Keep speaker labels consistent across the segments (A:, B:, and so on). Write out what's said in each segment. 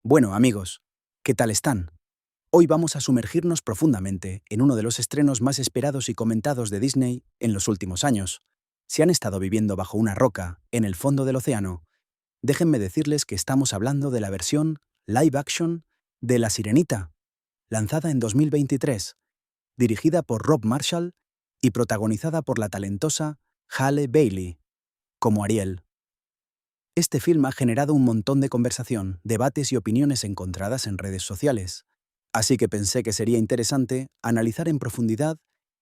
A: Bueno, amigos, ¿qué tal están? Hoy vamos a sumergirnos profundamente en uno de los estrenos más esperados y comentados de Disney en los últimos años. Si han estado viviendo bajo una roca, en el fondo del océano, déjenme decirles que estamos hablando de la versión live action de La Sirenita, lanzada en 2023, dirigida por Rob Marshall y protagonizada por la talentosa Halle Bailey, como Ariel. Este film ha generado un montón de conversación, debates y opiniones encontradas en redes sociales. Así que pensé que sería interesante analizar en profundidad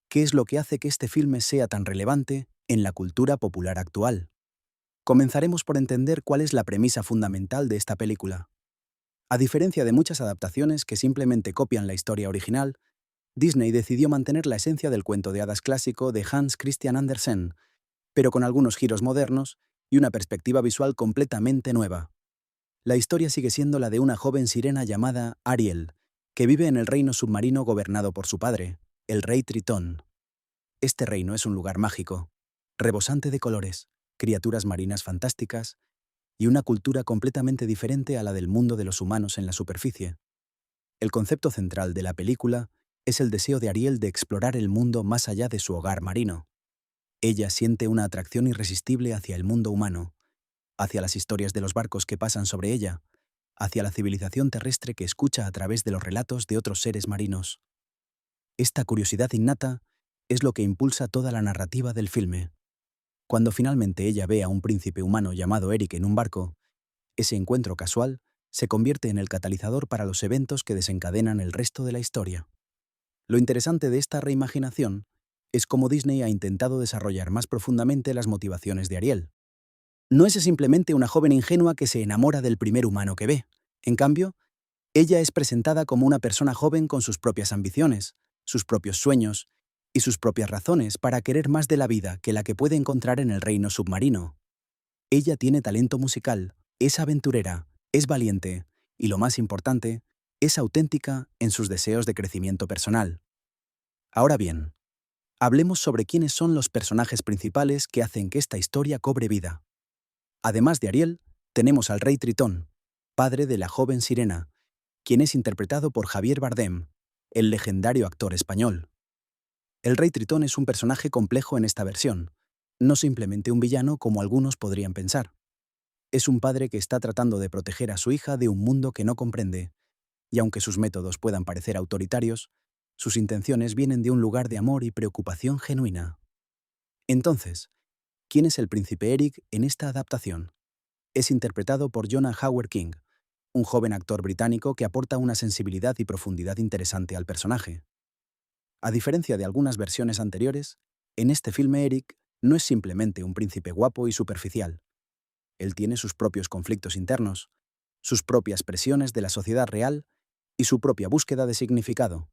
A: qué es lo que hace que este filme sea tan relevante en la cultura popular actual. Comenzaremos por entender cuál es la premisa fundamental de esta película. A diferencia de muchas adaptaciones que simplemente copian la historia original, Disney decidió mantener la esencia del cuento de hadas clásico de Hans Christian Andersen, pero con algunos giros modernos y una perspectiva visual completamente nueva. La historia sigue siendo la de una joven sirena llamada Ariel, que vive en el reino submarino gobernado por su padre, el rey Tritón. Este reino es un lugar mágico, rebosante de colores, criaturas marinas fantásticas y una cultura completamente diferente a la del mundo de los humanos en la superficie. El concepto central de la película es el deseo de Ariel de explorar el mundo más allá de su hogar marino. Ella siente una atracción irresistible hacia el mundo humano, hacia las historias de los barcos que pasan sobre ella, hacia la civilización terrestre que escucha a través de los relatos de otros seres marinos. Esta curiosidad innata es lo que impulsa toda la narrativa del filme. Cuando finalmente ella ve a un príncipe humano llamado Eric en un barco, ese encuentro casual se convierte en el catalizador para los eventos que desencadenan el resto de la historia. Lo interesante de esta reimaginación es cómo Disney ha intentado desarrollar más profundamente las motivaciones de Ariel. No es simplemente una joven ingenua que se enamora del primer humano que ve. En cambio, ella es presentada como una persona joven con sus propias ambiciones, sus propios sueños y sus propias razones para querer más de la vida que la que puede encontrar en el reino submarino. Ella tiene talento musical, es aventurera, es valiente y, lo más importante, es auténtica en sus deseos de crecimiento personal. Ahora bien, hablemos sobre quiénes son los personajes principales que hacen que esta historia cobre vida. Además de Ariel, tenemos al rey Tritón, padre de la joven sirena, quien es interpretado por Javier Bardem, el legendario actor español. El rey Tritón es un personaje complejo en esta versión, no simplemente un villano como algunos podrían pensar. Es un padre que está tratando de proteger a su hija de un mundo que no comprende, y aunque sus métodos puedan parecer autoritarios, sus intenciones vienen de un lugar de amor y preocupación genuina. Entonces, ¿quién es el príncipe Eric en esta adaptación? Es interpretado por Jonah Hauer-King, un joven actor británico que aporta una sensibilidad y profundidad interesante al personaje. A diferencia de algunas versiones anteriores, en este filme Eric no es simplemente un príncipe guapo y superficial. Él tiene sus propios conflictos internos, sus propias presiones de la sociedad real y su propia búsqueda de significado.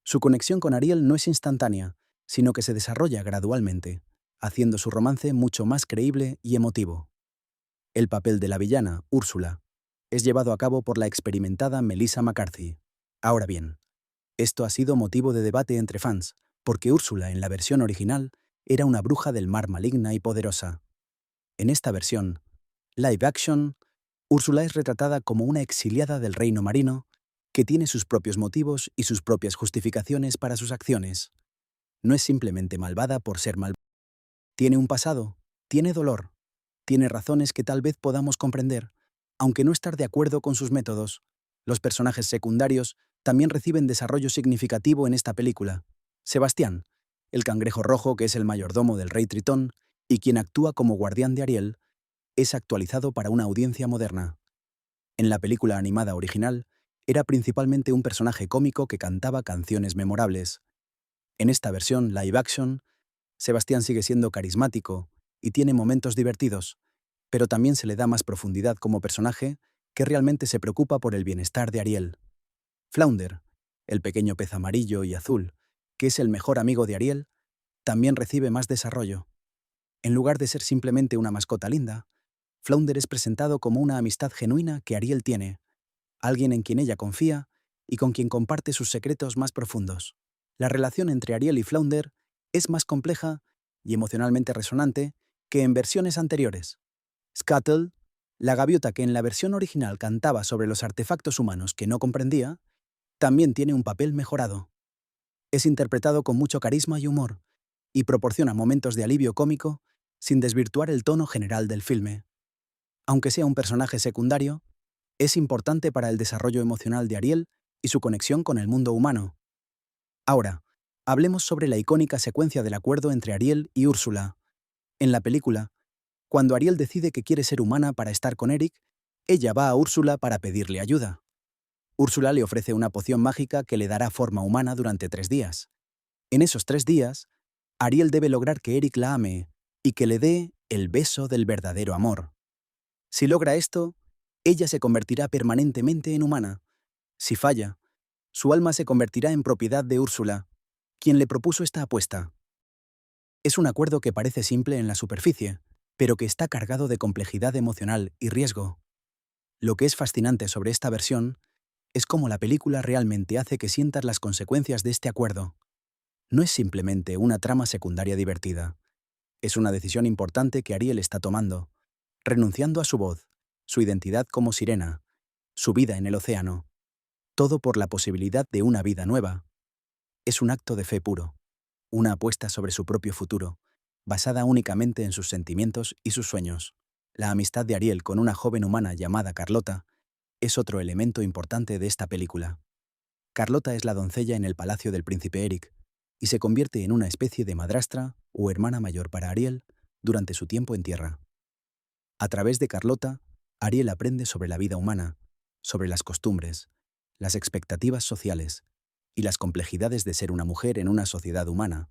A: Su conexión con Ariel no es instantánea, sino que se desarrolla gradualmente, haciendo su romance mucho más creíble y emotivo. El papel de la villana, Úrsula, es llevado a cabo por la experimentada Melissa McCarthy. Ahora bien, esto ha sido motivo de debate entre fans, porque Úrsula en la versión original era una bruja del mar maligna y poderosa. En esta versión, live action, Úrsula es retratada como una exiliada del reino marino que tiene sus propios motivos y sus propias justificaciones para sus acciones. No es simplemente malvada por ser malvada. Tiene un pasado, tiene dolor, tiene razones que tal vez podamos comprender, aunque no estar de acuerdo con sus métodos. Los personajes secundarios también reciben desarrollo significativo en esta película. Sebastián, el cangrejo rojo que es el mayordomo del rey Tritón y quien actúa como guardián de Ariel, es actualizado para una audiencia moderna. En la película animada original, era principalmente un personaje cómico que cantaba canciones memorables. En esta versión live action, Sebastián sigue siendo carismático y tiene momentos divertidos, pero también se le da más profundidad como personaje que realmente se preocupa por el bienestar de Ariel. Flounder, el pequeño pez amarillo y azul, que es el mejor amigo de Ariel, también recibe más desarrollo. En lugar de ser simplemente una mascota linda, Flounder es presentado como una amistad genuina que Ariel tiene, alguien en quien ella confía y con quien comparte sus secretos más profundos. La relación entre Ariel y Flounder es más compleja y emocionalmente resonante que en versiones anteriores. Scuttle, La gaviota que en la versión original cantaba sobre los artefactos humanos que no comprendía, también tiene un papel mejorado. Es interpretado con mucho carisma y humor, y proporciona momentos de alivio cómico sin desvirtuar el tono general del filme. Aunque sea un personaje secundario, es importante para el desarrollo emocional de Ariel y su conexión con el mundo humano. Ahora, hablemos sobre la icónica secuencia del acuerdo entre Ariel y Úrsula. En la película, cuando Ariel decide que quiere ser humana para estar con Eric, ella va a Úrsula para pedirle ayuda. Úrsula le ofrece una poción mágica que le dará forma humana durante 3 días. En esos 3 días, Ariel debe lograr que Eric la ame y que le dé el beso del verdadero amor. Si logra esto, ella se convertirá permanentemente en humana. Si falla, su alma se convertirá en propiedad de Úrsula, quien le propuso esta apuesta. Es un acuerdo que parece simple en la superficie, pero que está cargado de complejidad emocional y riesgo. Lo que es fascinante sobre esta versión es cómo la película realmente hace que sientas las consecuencias de este acuerdo. No es simplemente una trama secundaria divertida. Es una decisión importante que Ariel está tomando, renunciando a su voz, su identidad como sirena, su vida en el océano, todo por la posibilidad de una vida nueva. Es un acto de fe puro, una apuesta sobre su propio futuro, basada únicamente en sus sentimientos y sus sueños. La amistad de Ariel con una joven humana llamada Carlota es otro elemento importante de esta película. Carlota es la doncella en el palacio del príncipe Eric y se convierte en una especie de madrastra o hermana mayor para Ariel durante su tiempo en tierra. A través de Carlota, Ariel aprende sobre la vida humana, sobre las costumbres, las expectativas sociales y las complejidades de ser una mujer en una sociedad humana.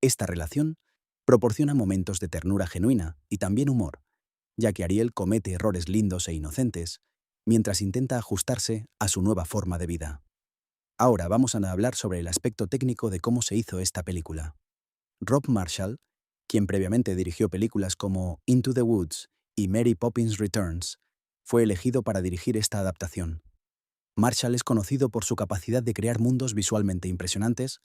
A: Esta relación proporciona momentos de ternura genuina y también humor, ya que Ariel comete errores lindos e inocentes mientras intenta ajustarse a su nueva forma de vida. Ahora vamos a hablar sobre el aspecto técnico de cómo se hizo esta película. Rob Marshall, quien previamente dirigió películas como Into the Woods y Mary Poppins Returns, fue elegido para dirigir esta adaptación. Marshall es conocido por su capacidad de crear mundos visualmente impresionantes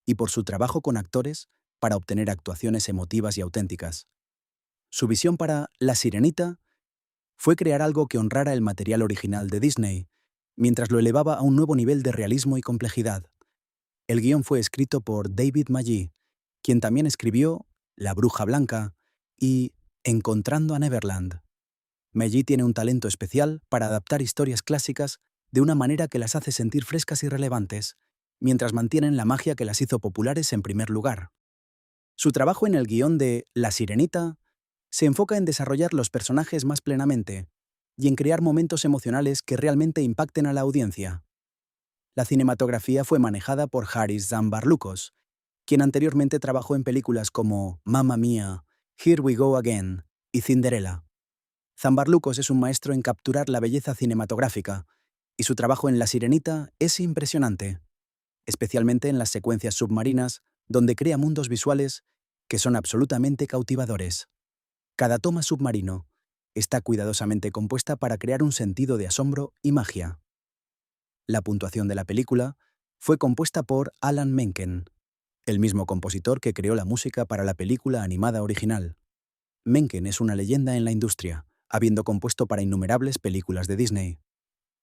A: y por su trabajo con actores para obtener actuaciones emotivas y auténticas. Su visión para La Sirenita fue crear algo que honrara el material original de Disney, mientras lo elevaba a un nuevo nivel de realismo y complejidad. El guión fue escrito por David Magee, quien también escribió La Bruja Blanca y Encontrando a Neverland. Magee tiene un talento especial para adaptar historias clásicas de una manera que las hace sentir frescas y relevantes, mientras mantienen la magia que las hizo populares en primer lugar. Su trabajo en el guión de La Sirenita se enfoca en desarrollar los personajes más plenamente y en crear momentos emocionales que realmente impacten a la audiencia. La cinematografía fue manejada por Haris Zambarlukos, quien anteriormente trabajó en películas como Mamma Mia, Here We Go Again y Cinderella. Zambarlukos es un maestro en capturar la belleza cinematográfica, y su trabajo en La Sirenita es impresionante, especialmente en las secuencias submarinas, donde crea mundos visuales que son absolutamente cautivadores. Cada toma submarino está cuidadosamente compuesta para crear un sentido de asombro y magia. La puntuación de la película fue compuesta por Alan Menken, el mismo compositor que creó la música para la película animada original. Menken es una leyenda en la industria, habiendo compuesto para innumerables películas de Disney.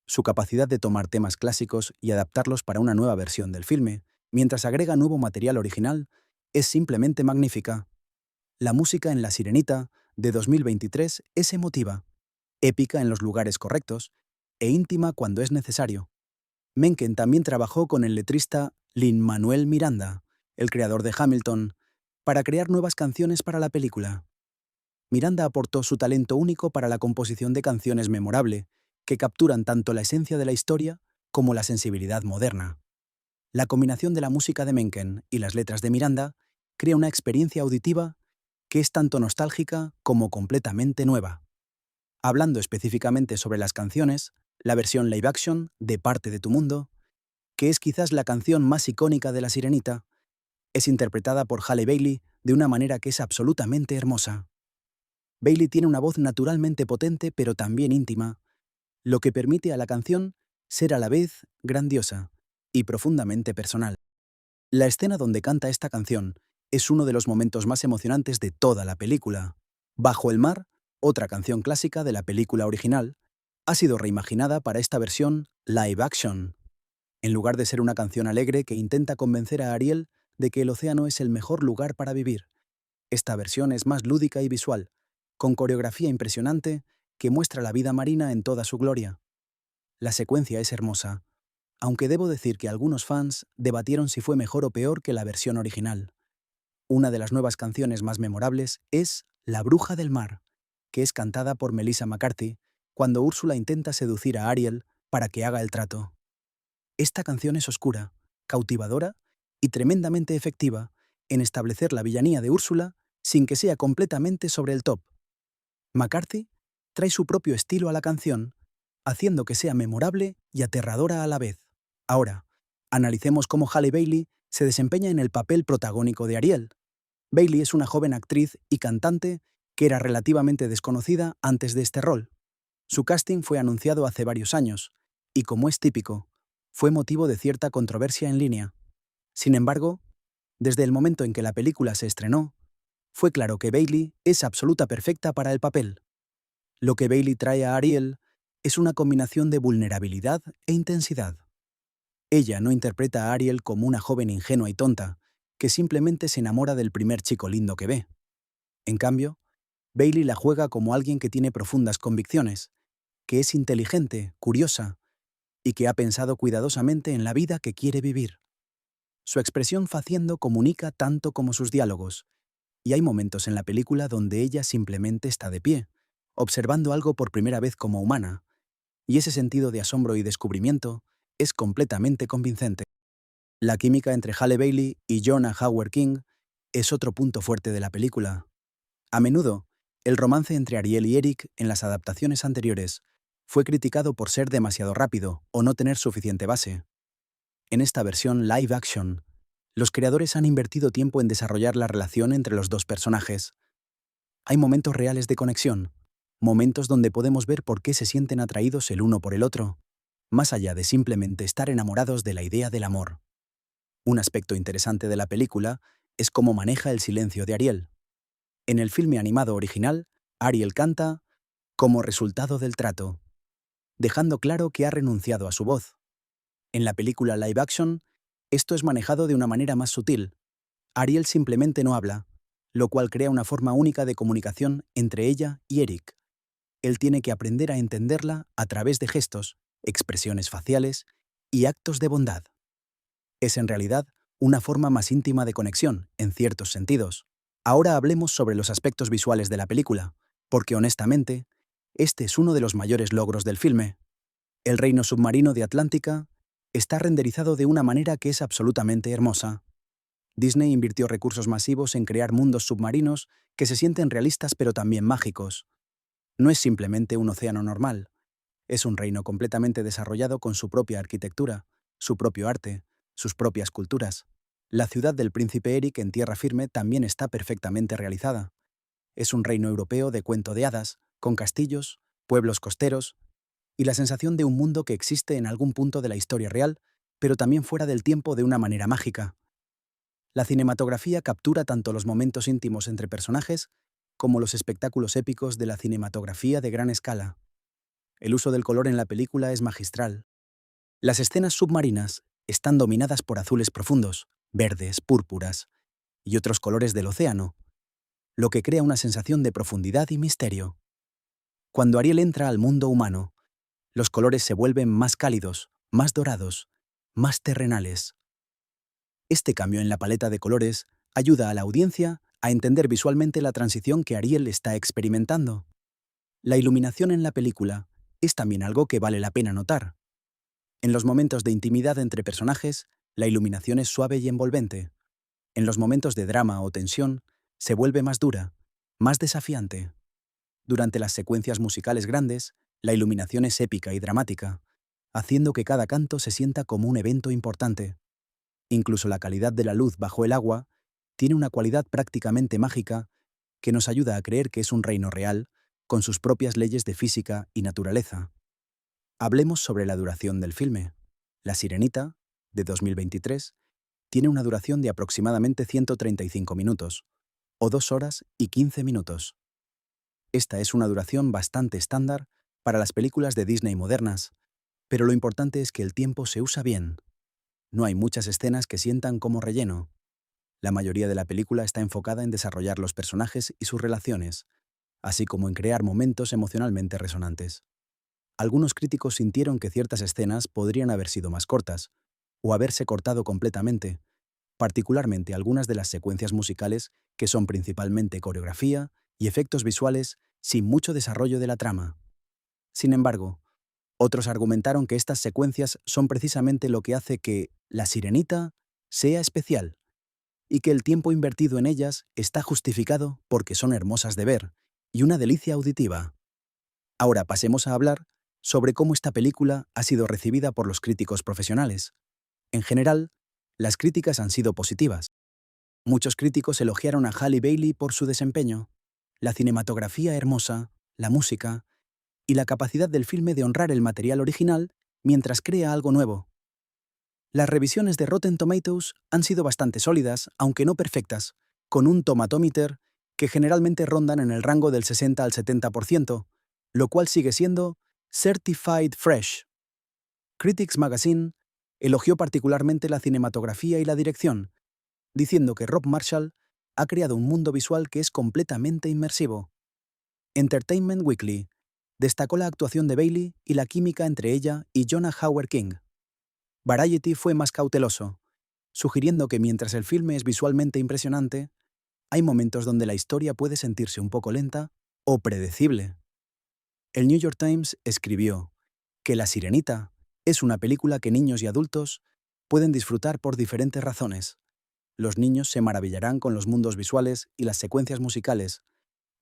A: Su capacidad de tomar temas clásicos y adaptarlos para una nueva versión del filme, mientras agrega nuevo material original, es simplemente magnífica. La música en La Sirenita, de 2023, es emotiva, épica en los lugares correctos e íntima cuando es necesario. Menken también trabajó con el letrista Lin-Manuel Miranda, el creador de Hamilton, para crear nuevas canciones para la película. Miranda aportó su talento único para la composición de canciones memorable, que capturan tanto la esencia de la historia como la sensibilidad moderna. La combinación de la música de Menken y las letras de Miranda crea una experiencia auditiva que es tanto nostálgica como completamente nueva. Hablando específicamente sobre las canciones, la versión live action de Parte de tu Mundo, que es quizás la canción más icónica de La Sirenita, es interpretada por Halle Bailey de una manera que es absolutamente hermosa. Bailey tiene una voz naturalmente potente pero también íntima, lo que permite a la canción ser a la vez grandiosa y profundamente personal. La escena donde canta esta canción es uno de los momentos más emocionantes de toda la película. Bajo el mar, otra canción clásica de la película original, ha sido reimaginada para esta versión live action. En lugar de ser una canción alegre que intenta convencer a Ariel de que el océano es el mejor lugar para vivir, esta versión es más lúdica y visual, con coreografía impresionante que muestra la vida marina en toda su gloria. La secuencia es hermosa, aunque debo decir que algunos fans debatieron si fue mejor o peor que la versión original. Una de las nuevas canciones más memorables es La Bruja del Mar, que es cantada por Melissa McCarthy cuando Úrsula intenta seducir a Ariel para que haga el trato. Esta canción es oscura, cautivadora y tremendamente efectiva en establecer la villanía de Úrsula sin que sea completamente sobre el top. McCarthy trae su propio estilo a la canción, haciendo que sea memorable y aterradora a la vez. Ahora, analicemos cómo Halle Bailey se desempeña en el papel protagónico de Ariel. Bailey es una joven actriz y cantante que era relativamente desconocida antes de este rol. Su casting fue anunciado hace varios años, y como es típico, fue motivo de cierta controversia en línea. Sin embargo, desde el momento en que la película se estrenó, fue claro que Bailey es absoluta perfecta para el papel. Lo que Bailey trae a Ariel es una combinación de vulnerabilidad e intensidad. Ella no interpreta a Ariel como una joven ingenua y tonta, que simplemente se enamora del primer chico lindo que ve. En cambio, Bailey la juega como alguien que tiene profundas convicciones, que es inteligente, curiosa, y que ha pensado cuidadosamente en la vida que quiere vivir. Su expresión faciendo comunica tanto como sus diálogos, y hay momentos en la película donde ella simplemente está de pie, observando algo por primera vez como humana, y ese sentido de asombro y descubrimiento es completamente convincente. La química entre Halle Bailey y Jonah Hauer-King es otro punto fuerte de la película. A menudo, el romance entre Ariel y Eric en las adaptaciones anteriores fue criticado por ser demasiado rápido o no tener suficiente base. En esta versión live action, los creadores han invertido tiempo en desarrollar la relación entre los dos personajes. Hay momentos reales de conexión, momentos donde podemos ver por qué se sienten atraídos el uno por el otro, más allá de simplemente estar enamorados de la idea del amor. Un aspecto interesante de la película es cómo maneja el silencio de Ariel. En el filme animado original, Ariel canta como resultado del trato, dejando claro que ha renunciado a su voz. En la película live action, esto es manejado de una manera más sutil. Ariel simplemente no habla, lo cual crea una forma única de comunicación entre ella y Eric. Él tiene que aprender a entenderla a través de gestos, expresiones faciales y actos de bondad. Es en realidad una forma más íntima de conexión, en ciertos sentidos. Ahora hablemos sobre los aspectos visuales de la película, porque honestamente, este es uno de los mayores logros del filme. El reino submarino de Atlántica está renderizado de una manera que es absolutamente hermosa. Disney invirtió recursos masivos en crear mundos submarinos que se sienten realistas pero también mágicos. No es simplemente un océano normal, es un reino completamente desarrollado con su propia arquitectura, su propio arte, sus propias culturas. La ciudad del príncipe Eric en tierra firme también está perfectamente realizada. Es un reino europeo de cuento de hadas, con castillos, pueblos costeros, y la sensación de un mundo que existe en algún punto de la historia real, pero también fuera del tiempo de una manera mágica. La cinematografía captura tanto los momentos íntimos entre personajes como los espectáculos épicos de la cinematografía de gran escala. El uso del color en la película es magistral. Las escenas submarinas están dominadas por azules profundos, verdes, púrpuras y otros colores del océano, lo que crea una sensación de profundidad y misterio. Cuando Ariel entra al mundo humano, los colores se vuelven más cálidos, más dorados, más terrenales. Este cambio en la paleta de colores ayuda a la audiencia a entender visualmente la transición que Ariel está experimentando. La iluminación en la película es también algo que vale la pena notar. En los momentos de intimidad entre personajes, la iluminación es suave y envolvente. En los momentos de drama o tensión, se vuelve más dura, más desafiante. Durante las secuencias musicales grandes, la iluminación es épica y dramática, haciendo que cada canto se sienta como un evento importante. Incluso la calidad de la luz bajo el agua tiene una cualidad prácticamente mágica que nos ayuda a creer que es un reino real, con sus propias leyes de física y naturaleza. Hablemos sobre la duración del filme. La Sirenita, de 2023, tiene una duración de aproximadamente 135 minutos, o 2 horas y 15 minutos. Esta es una duración bastante estándar para las películas de Disney modernas, pero lo importante es que el tiempo se usa bien. No hay muchas escenas que sientan como relleno. La mayoría de la película está enfocada en desarrollar los personajes y sus relaciones, así como en crear momentos emocionalmente resonantes. Algunos críticos sintieron que ciertas escenas podrían haber sido más cortas, o haberse cortado completamente, particularmente algunas de las secuencias musicales que son principalmente coreografía y efectos visuales sin mucho desarrollo de la trama. Sin embargo, otros argumentaron que estas secuencias son precisamente lo que hace que La Sirenita sea especial, y que el tiempo invertido en ellas está justificado porque son hermosas de ver y una delicia auditiva. Ahora pasemos a hablar sobre cómo esta película ha sido recibida por los críticos profesionales. En general, las críticas han sido positivas. Muchos críticos elogiaron a Halle Bailey por su desempeño, la cinematografía hermosa, la música y la capacidad del filme de honrar el material original mientras crea algo nuevo. Las revisiones de Rotten Tomatoes han sido bastante sólidas, aunque no perfectas, con un tomatometer que generalmente rondan en el rango del 60 al 70%, lo cual sigue siendo Certified Fresh. Critics Magazine elogió particularmente la cinematografía y la dirección, diciendo que Rob Marshall ha creado un mundo visual que es completamente inmersivo. Entertainment Weekly destacó la actuación de Bailey y la química entre ella y Jonah Hauer-King. Variety fue más cauteloso, sugiriendo que mientras el filme es visualmente impresionante, hay momentos donde la historia puede sentirse un poco lenta o predecible. El New York Times escribió que La Sirenita es una película que niños y adultos pueden disfrutar por diferentes razones. Los niños se maravillarán con los mundos visuales y las secuencias musicales,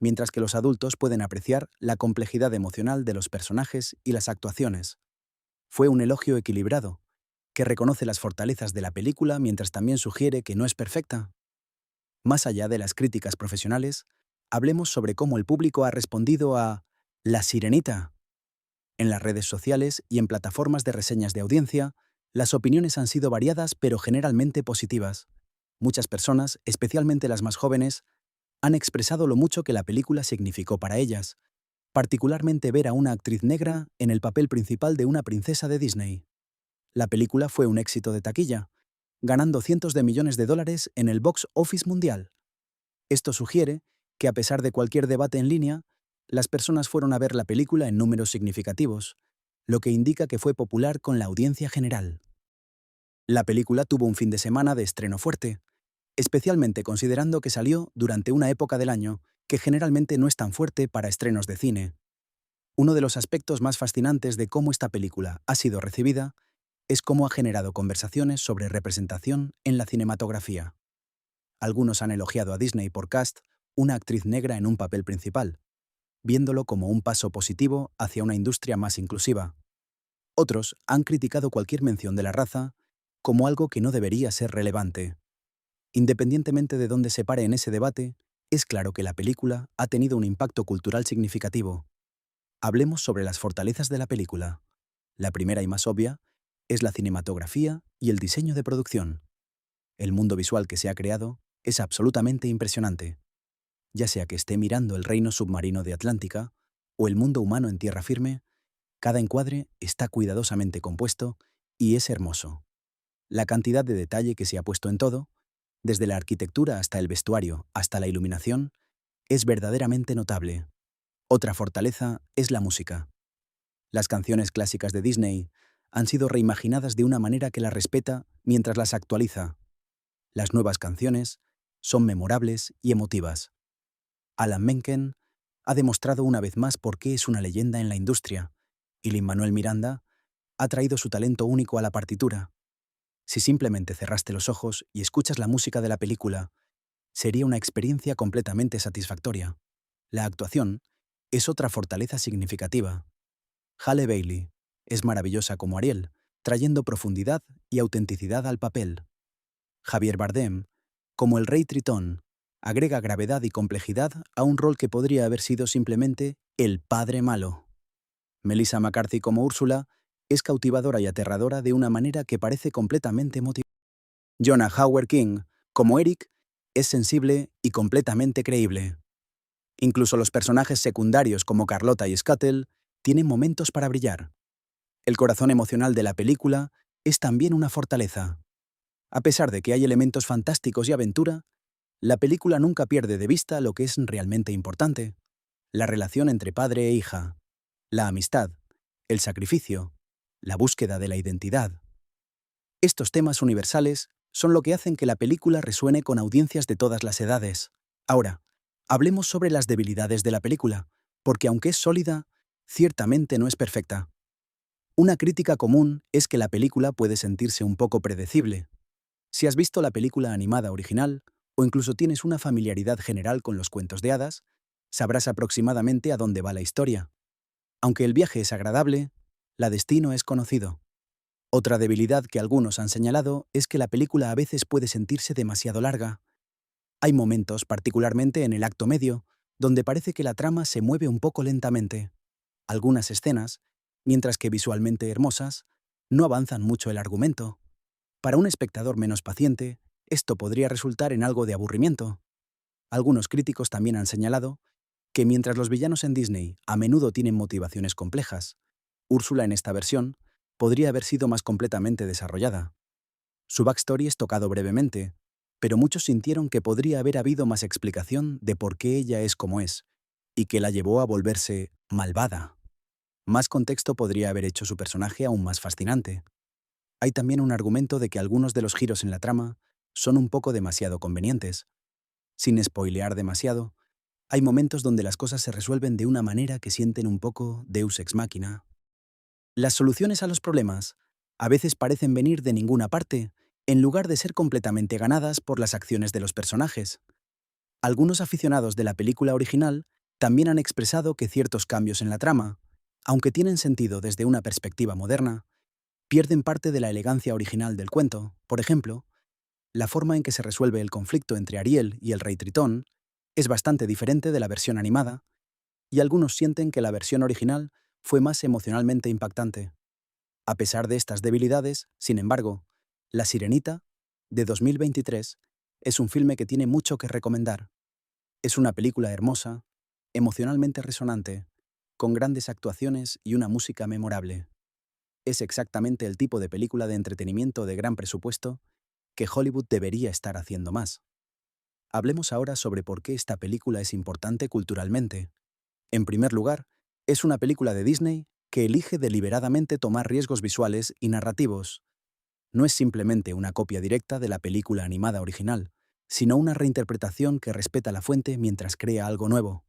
A: mientras que los adultos pueden apreciar la complejidad emocional de los personajes y las actuaciones. Fue un elogio equilibrado, que reconoce las fortalezas de la película mientras también sugiere que no es perfecta. Más allá de las críticas profesionales, hablemos sobre cómo el público ha respondido a La Sirenita. En las redes sociales y en plataformas de reseñas de audiencia, las opiniones han sido variadas pero generalmente positivas. Muchas personas, especialmente las más jóvenes, han expresado lo mucho que la película significó para ellas, particularmente ver a una actriz negra en el papel principal de una princesa de Disney. La película fue un éxito de taquilla, ganando cientos de millones de dólares en el box office mundial. Esto sugiere que, a pesar de cualquier debate en línea, las personas fueron a ver la película en números significativos, lo que indica que fue popular con la audiencia general. La película tuvo un fin de semana de estreno fuerte, especialmente considerando que salió durante una época del año que generalmente no es tan fuerte para estrenos de cine. Uno de los aspectos más fascinantes de cómo esta película ha sido recibida es cómo ha generado conversaciones sobre representación en la cinematografía. Algunos han elogiado a Disney por cast una actriz negra en un papel principal, viéndolo como un paso positivo hacia una industria más inclusiva. Otros han criticado cualquier mención de la raza como algo que no debería ser relevante. Independientemente de dónde se pare en ese debate, es claro que la película ha tenido un impacto cultural significativo. Hablemos sobre las fortalezas de la película. La primera y más obvia es la cinematografía y el diseño de producción. El mundo visual que se ha creado es absolutamente impresionante. Ya sea que esté mirando el reino submarino de Atlántica o el mundo humano en tierra firme, cada encuadre está cuidadosamente compuesto y es hermoso. La cantidad de detalle que se ha puesto en todo, desde la arquitectura hasta el vestuario, hasta la iluminación, es verdaderamente notable. Otra fortaleza es la música. Las canciones clásicas de Disney han sido reimaginadas de una manera que las respeta mientras las actualiza. Las nuevas canciones son memorables y emotivas. Alan Menken ha demostrado una vez más por qué es una leyenda en la industria, y Lin-Manuel Miranda ha traído su talento único a la partitura. Si simplemente cerraste los ojos y escuchas la música de la película, sería una experiencia completamente satisfactoria. La actuación es otra fortaleza significativa. Halle Bailey es maravillosa como Ariel, trayendo profundidad y autenticidad al papel. Javier Bardem, como el Rey Tritón, agrega gravedad y complejidad a un rol que podría haber sido simplemente el padre malo. Melissa McCarthy como Úrsula es cautivadora y aterradora de una manera que parece completamente motivada. Jonah Hauer-King como Eric es sensible y completamente creíble. Incluso los personajes secundarios como Carlota y Scuttle tienen momentos para brillar. El corazón emocional de la película es también una fortaleza. A pesar de que hay elementos fantásticos y aventura, la película nunca pierde de vista lo que es realmente importante: la relación entre padre e hija, la amistad, el sacrificio, la búsqueda de la identidad. Estos temas universales son lo que hacen que la película resuene con audiencias de todas las edades. Ahora, hablemos sobre las debilidades de la película, porque aunque es sólida, ciertamente no es perfecta. Una crítica común es que la película puede sentirse un poco predecible. Si has visto la película animada original, o incluso tienes una familiaridad general con los cuentos de hadas, sabrás aproximadamente a dónde va la historia. Aunque el viaje es agradable, la destino es conocido. Otra debilidad que algunos han señalado es que la película a veces puede sentirse demasiado larga. Hay momentos, particularmente en el acto medio, donde parece que la trama se mueve un poco lentamente. Algunas escenas, mientras que visualmente hermosas, no avanzan mucho el argumento. Para un espectador menos paciente, esto podría resultar en algo de aburrimiento. Algunos críticos también han señalado que mientras los villanos en Disney a menudo tienen motivaciones complejas, Úrsula en esta versión podría haber sido más completamente desarrollada. Su backstory es tocado brevemente, pero muchos sintieron que podría haber habido más explicación de por qué ella es como es, y que la llevó a volverse malvada. Más contexto podría haber hecho su personaje aún más fascinante. Hay también un argumento de que algunos de los giros en la trama son un poco demasiado convenientes. Sin spoilear demasiado, hay momentos donde las cosas se resuelven de una manera que sienten un poco Deus ex machina. Las soluciones a los problemas a veces parecen venir de ninguna parte, en lugar de ser completamente ganadas por las acciones de los personajes. Algunos aficionados de la película original también han expresado que ciertos cambios en la trama, aunque tienen sentido desde una perspectiva moderna, pierden parte de la elegancia original del cuento. Por ejemplo, la forma en que se resuelve el conflicto entre Ariel y el rey Tritón es bastante diferente de la versión animada, y algunos sienten que la versión original fue más emocionalmente impactante. A pesar de estas debilidades, sin embargo, La Sirenita, de 2023, es un filme que tiene mucho que recomendar. Es una película hermosa, emocionalmente resonante, con grandes actuaciones y una música memorable. Es exactamente el tipo de película de entretenimiento de gran presupuesto que Hollywood debería estar haciendo más. Hablemos ahora sobre por qué esta película es importante culturalmente. En primer lugar, es una película de Disney que elige deliberadamente tomar riesgos visuales y narrativos. No es simplemente una copia directa de la película animada original, sino una reinterpretación que respeta la fuente mientras crea algo nuevo.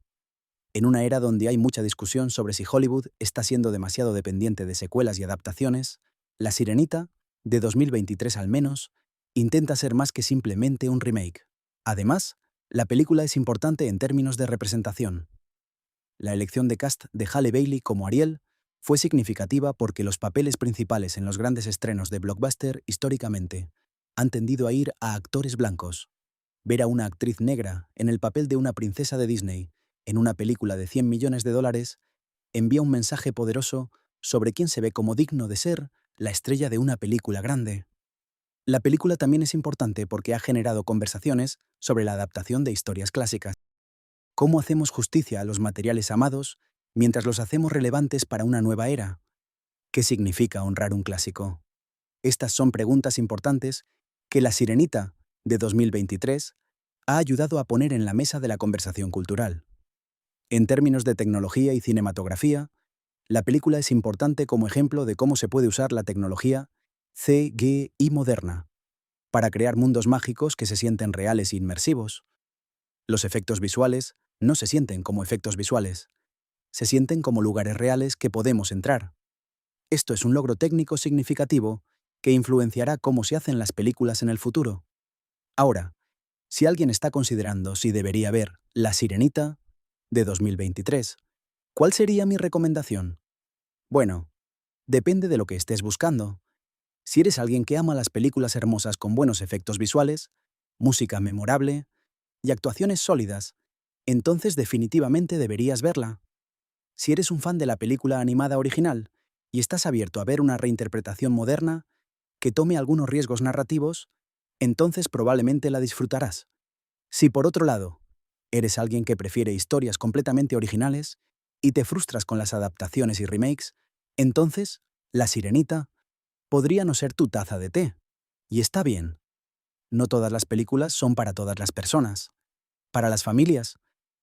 A: En una era donde hay mucha discusión sobre si Hollywood está siendo demasiado dependiente de secuelas y adaptaciones, La Sirenita, de 2023 al menos, intenta ser más que simplemente un remake. Además, la película es importante en términos de representación. La elección de cast de Halle Bailey como Ariel fue significativa porque los papeles principales en los grandes estrenos de blockbuster históricamente han tendido a ir a actores blancos. Ver a una actriz negra en el papel de una princesa de Disney en una película de $100 millones envía un mensaje poderoso sobre quién se ve como digno de ser la estrella de una película grande. La película también es importante porque ha generado conversaciones sobre la adaptación de historias clásicas. ¿Cómo hacemos justicia a los materiales amados mientras los hacemos relevantes para una nueva era? ¿Qué significa honrar un clásico? Estas son preguntas importantes que La Sirenita, de 2023, ha ayudado a poner en la mesa de la conversación cultural. En términos de tecnología y cinematografía, la película es importante como ejemplo de cómo se puede usar la tecnología CGI moderna para crear mundos mágicos que se sienten reales e inmersivos. Los efectos visuales no se sienten como efectos visuales, se sienten como lugares reales que podemos entrar. Esto es un logro técnico significativo que influenciará cómo se hacen las películas en el futuro. Ahora, si alguien está considerando si debería ver La Sirenita, de 2023, ¿cuál sería mi recomendación? Bueno, depende de lo que estés buscando. Si eres alguien que ama las películas hermosas con buenos efectos visuales, música memorable y actuaciones sólidas, entonces definitivamente deberías verla. Si eres un fan de la película animada original y estás abierto a ver una reinterpretación moderna que tome algunos riesgos narrativos, entonces probablemente la disfrutarás. Si por otro lado, ¿Eres alguien que prefiere historias completamente originales y te frustras con las adaptaciones y remakes? Entonces, La Sirenita podría no ser tu taza de té. Y está bien. No todas las películas son para todas las personas. Para las familias,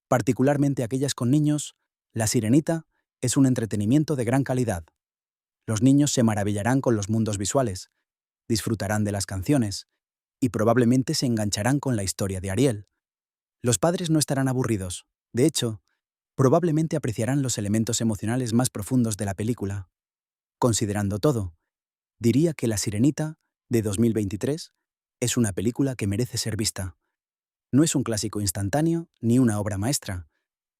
A: particularmente aquellas con niños, La Sirenita es un entretenimiento de gran calidad. Los niños se maravillarán con los mundos visuales, disfrutarán de las canciones y probablemente se engancharán con la historia de Ariel. Los padres no estarán aburridos. De hecho, probablemente apreciarán los elementos emocionales más profundos de la película. Considerando todo, diría que La Sirenita, de 2023, es una película que merece ser vista. No es un clásico instantáneo ni una obra maestra,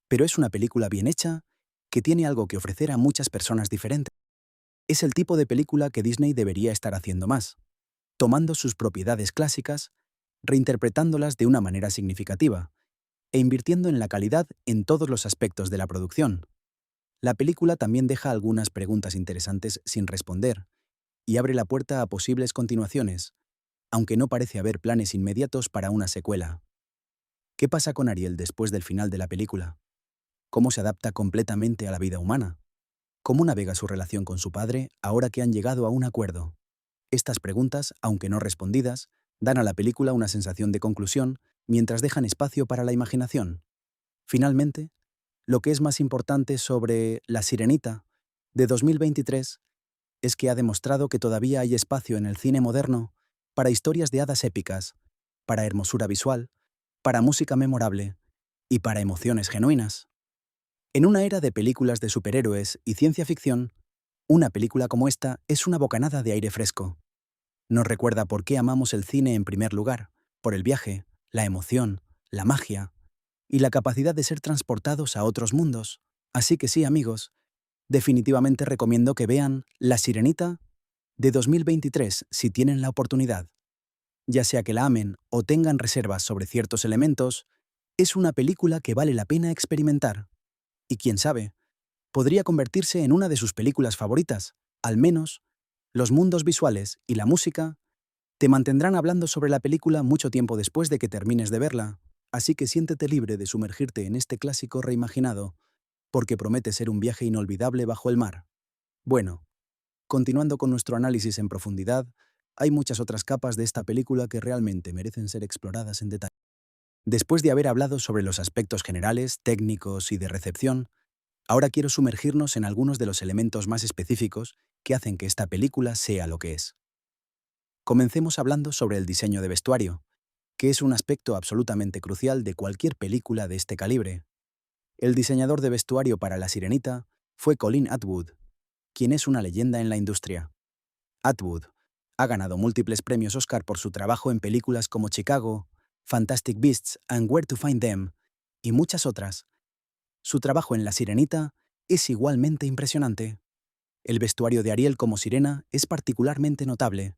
A: pero es una película bien hecha que tiene algo que ofrecer a muchas personas diferentes. Es el tipo de película que Disney debería estar haciendo más, tomando sus propiedades clásicas, reinterpretándolas de una manera significativa e invirtiendo en la calidad en todos los aspectos de la producción. La película también deja algunas preguntas interesantes sin responder y abre la puerta a posibles continuaciones, aunque no parece haber planes inmediatos para una secuela. ¿Qué pasa con Ariel después del final de la película? ¿Cómo se adapta completamente a la vida humana? ¿Cómo navega su relación con su padre ahora que han llegado a un acuerdo? Estas preguntas, aunque no respondidas, dan a la película una sensación de conclusión mientras dejan espacio para la imaginación. Finalmente, lo que es más importante sobre La Sirenita, de 2023, es que ha demostrado que todavía hay espacio en el cine moderno para historias de hadas épicas, para hermosura visual, para música memorable y para emociones genuinas. En una era de películas de superhéroes y ciencia ficción, una película como esta es una bocanada de aire fresco. Nos recuerda por qué amamos el cine en primer lugar, por el viaje, la emoción, la magia y la capacidad de ser transportados a otros mundos. Así que sí, amigos, definitivamente recomiendo que vean La Sirenita de 2023 si tienen la oportunidad. Ya sea que la amen o tengan reservas sobre ciertos elementos, es una película que vale la pena experimentar. Y quién sabe, podría convertirse en una de sus películas favoritas. Al menos, los mundos visuales y la música te mantendrán hablando sobre la película mucho tiempo después de que termines de verla, así que siéntete libre de sumergirte en este clásico reimaginado, porque promete ser un viaje inolvidable bajo el mar. Bueno, continuando con nuestro análisis en profundidad, hay muchas otras capas de esta película que realmente merecen ser exploradas en detalle. Después de haber hablado sobre los aspectos generales, técnicos y de recepción, ahora quiero sumergirnos en algunos de los elementos más específicos que hacen que esta película sea lo que es. Comencemos hablando sobre el diseño de vestuario, que es un aspecto absolutamente crucial de cualquier película de este calibre. El diseñador de vestuario para La Sirenita fue Colin Atwood, quien es una leyenda en la industria. Atwood ha ganado múltiples premios Oscar por su trabajo en películas como Chicago, Fantastic Beasts and Where to Find Them y muchas otras. Su trabajo en La Sirenita es igualmente impresionante. El vestuario de Ariel como sirena es particularmente notable.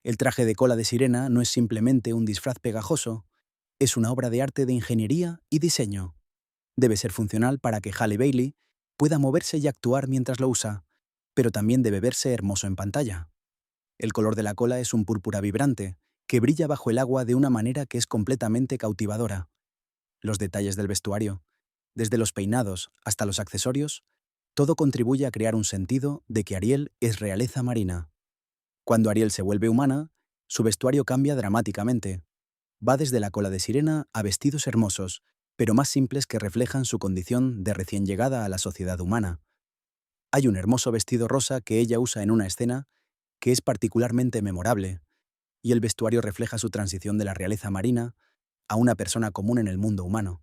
A: El traje de cola de sirena no es simplemente un disfraz pegajoso, es una obra de arte de ingeniería y diseño. Debe ser funcional para que Halle Bailey pueda moverse y actuar mientras lo usa, pero también debe verse hermoso en pantalla. El color de la cola es un púrpura vibrante, que brilla bajo el agua de una manera que es completamente cautivadora. Los detalles del vestuario, desde los peinados hasta los accesorios, todo contribuye a crear un sentido de que Ariel es realeza marina. Cuando Ariel se vuelve humana, su vestuario cambia dramáticamente. Va desde la cola de sirena a vestidos hermosos, pero más simples que reflejan su condición de recién llegada a la sociedad humana. Hay un hermoso vestido rosa que ella usa en una escena que es particularmente memorable, y el vestuario refleja su transición de la realeza marina a una persona común en el mundo humano.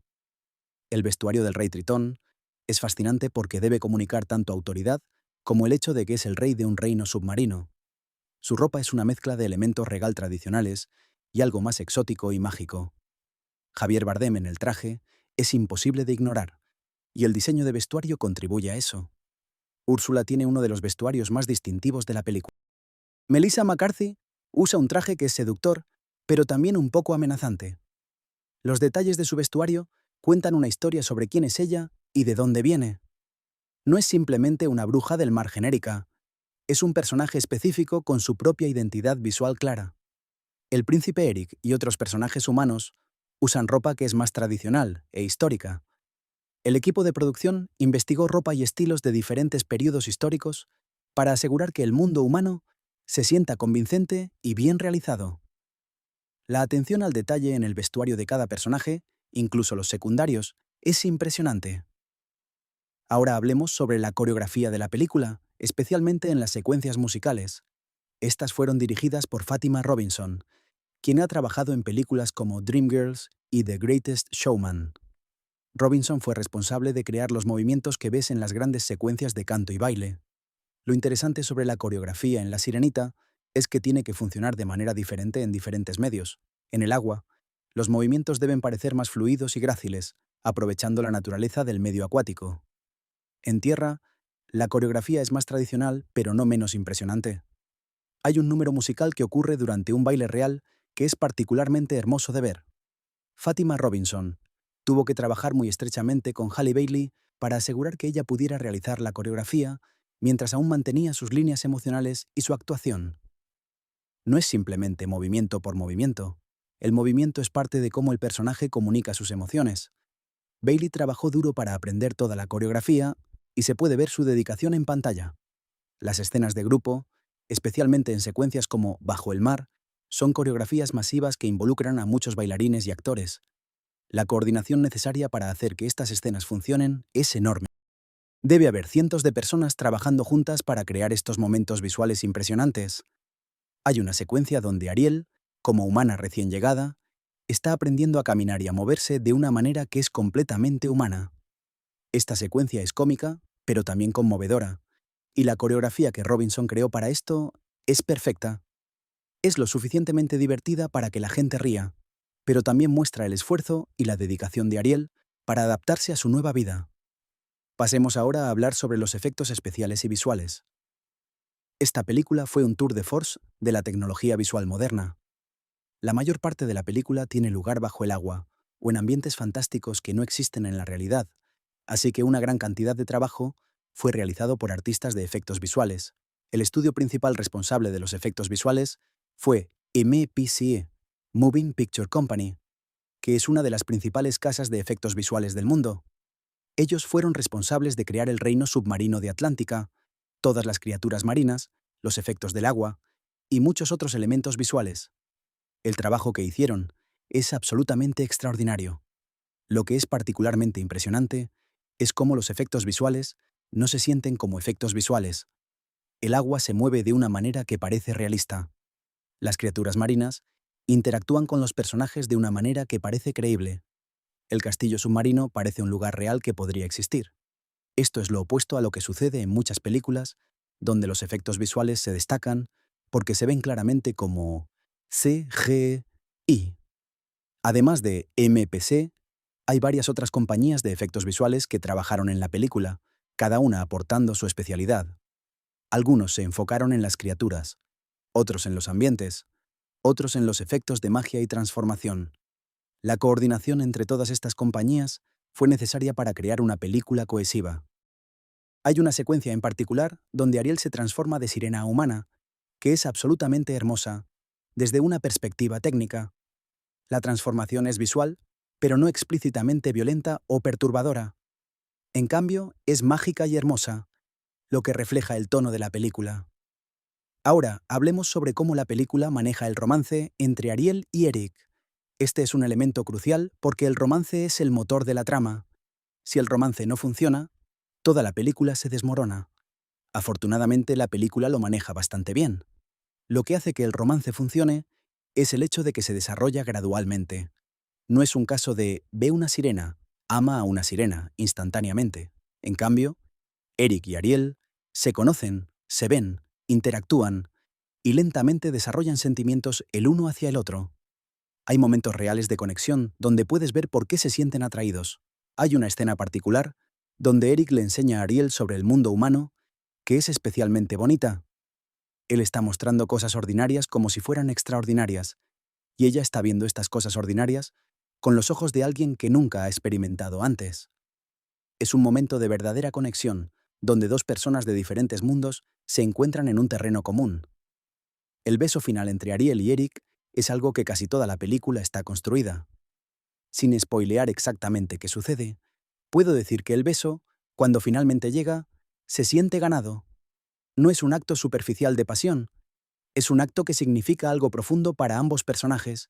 A: El vestuario del rey Tritón es fascinante porque debe comunicar tanto autoridad como el hecho de que es el rey de un reino submarino. Su ropa es una mezcla de elementos regal tradicionales y algo más exótico y mágico. Javier Bardem en el traje es imposible de ignorar, y el diseño de vestuario contribuye a eso. Úrsula tiene uno de los vestuarios más distintivos de la película. Melissa McCarthy usa un traje que es seductor, pero también un poco amenazante. Los detalles de su vestuario cuentan una historia sobre quién es ella y de dónde viene. No es simplemente una bruja del mar genérica, es un personaje específico con su propia identidad visual clara. El príncipe Eric y otros personajes humanos Usan ropa que es más tradicional e histórica. El equipo de producción investigó ropa y estilos de diferentes periodos históricos para asegurar que el mundo humano se sienta convincente y bien realizado. La atención al detalle en el vestuario de cada personaje, incluso los secundarios, es impresionante. Ahora hablemos sobre la coreografía de la película, especialmente en las secuencias musicales. Estas fueron dirigidas por Fatima Robinson, quien ha trabajado en películas como Dreamgirls y The Greatest Showman. Robinson fue responsable de crear los movimientos que ves en las grandes secuencias de canto y baile. Lo interesante sobre la coreografía en La Sirenita es que tiene que funcionar de manera diferente en diferentes medios. En el agua, los movimientos deben parecer más fluidos y gráciles, aprovechando la naturaleza del medio acuático. En tierra, la coreografía es más tradicional, pero no menos impresionante. Hay un número musical que ocurre durante un baile real que es particularmente hermoso de ver. Fatima Robinson tuvo que trabajar muy estrechamente con Halle Bailey para asegurar que ella pudiera realizar la coreografía mientras aún mantenía sus líneas emocionales y su actuación. No es simplemente movimiento por movimiento. El movimiento es parte de cómo el personaje comunica sus emociones. Bailey trabajó duro para aprender toda la coreografía y se puede ver su dedicación en pantalla. Las escenas de grupo, especialmente en secuencias como Bajo el mar, son coreografías masivas que involucran a muchos bailarines y actores. La coordinación necesaria para hacer que estas escenas funcionen es enorme. Debe haber cientos de personas trabajando juntas para crear estos momentos visuales impresionantes. Hay una secuencia donde Ariel, como humana recién llegada, está aprendiendo a caminar y a moverse de una manera que es completamente humana. Esta secuencia es cómica, pero también conmovedora, y la coreografía que Robinson creó para esto es perfecta. Es lo suficientemente divertida para que la gente ría, pero también muestra el esfuerzo y la dedicación de Ariel para adaptarse a su nueva vida. Pasemos ahora a hablar sobre los efectos especiales y visuales. Esta película fue un tour de force de la tecnología visual moderna. La mayor parte de la película tiene lugar bajo el agua, o en ambientes fantásticos que no existen en la realidad, así que una gran cantidad de trabajo fue realizado por artistas de efectos visuales. El estudio principal responsable de los efectos visuales fue MPCE, Moving Picture Company, que es una de las principales casas de efectos visuales del mundo. Ellos fueron responsables de crear el reino submarino de Atlántica, todas las criaturas marinas, los efectos del agua y muchos otros elementos visuales. El trabajo que hicieron es absolutamente extraordinario. Lo que es particularmente impresionante es cómo los efectos visuales no se sienten como efectos visuales. El agua se mueve de una manera que parece realista. Las criaturas marinas interactúan con los personajes de una manera que parece creíble. El castillo submarino parece un lugar real que podría existir. Esto es lo opuesto a lo que sucede en muchas películas, donde los efectos visuales se destacan porque se ven claramente como CGI. Además de MPC, hay varias otras compañías de efectos visuales que trabajaron en la película, cada una aportando su especialidad. Algunos se enfocaron en las criaturas, otros en los ambientes, otros en los efectos de magia y transformación. La coordinación entre todas estas compañías fue necesaria para crear una película cohesiva. Hay una secuencia en particular donde Ariel se transforma de sirena a humana, que es absolutamente hermosa, desde una perspectiva técnica. La transformación es visual, pero no explícitamente violenta o perturbadora. En cambio, es mágica y hermosa, lo que refleja el tono de la película. Ahora, hablemos sobre cómo la película maneja el romance entre Ariel y Eric. Este es un elemento crucial porque el romance es el motor de la trama. Si el romance no funciona, toda la película se desmorona. Afortunadamente, la película lo maneja bastante bien. Lo que hace que el romance funcione es el hecho de que se desarrolla gradualmente. No es un caso de ve una sirena, ama a una sirena instantáneamente. En cambio, Eric y Ariel se conocen, se ven, interactúan y lentamente desarrollan sentimientos el uno hacia el otro. Hay momentos reales de conexión donde puedes ver por qué se sienten atraídos. Hay una escena particular donde Eric le enseña a Ariel sobre el mundo humano, que es especialmente bonita. Él está mostrando cosas ordinarias como si fueran extraordinarias, y ella está viendo estas cosas ordinarias con los ojos de alguien que nunca ha experimentado antes. Es un momento de verdadera conexión, donde dos personas de diferentes mundos se encuentran en un terreno común. El beso final entre Ariel y Eric es algo que casi toda la película está construida. Sin spoilear exactamente qué sucede, puedo decir que el beso, cuando finalmente llega, se siente ganado. No es un acto superficial de pasión, es un acto que significa algo profundo para ambos personajes.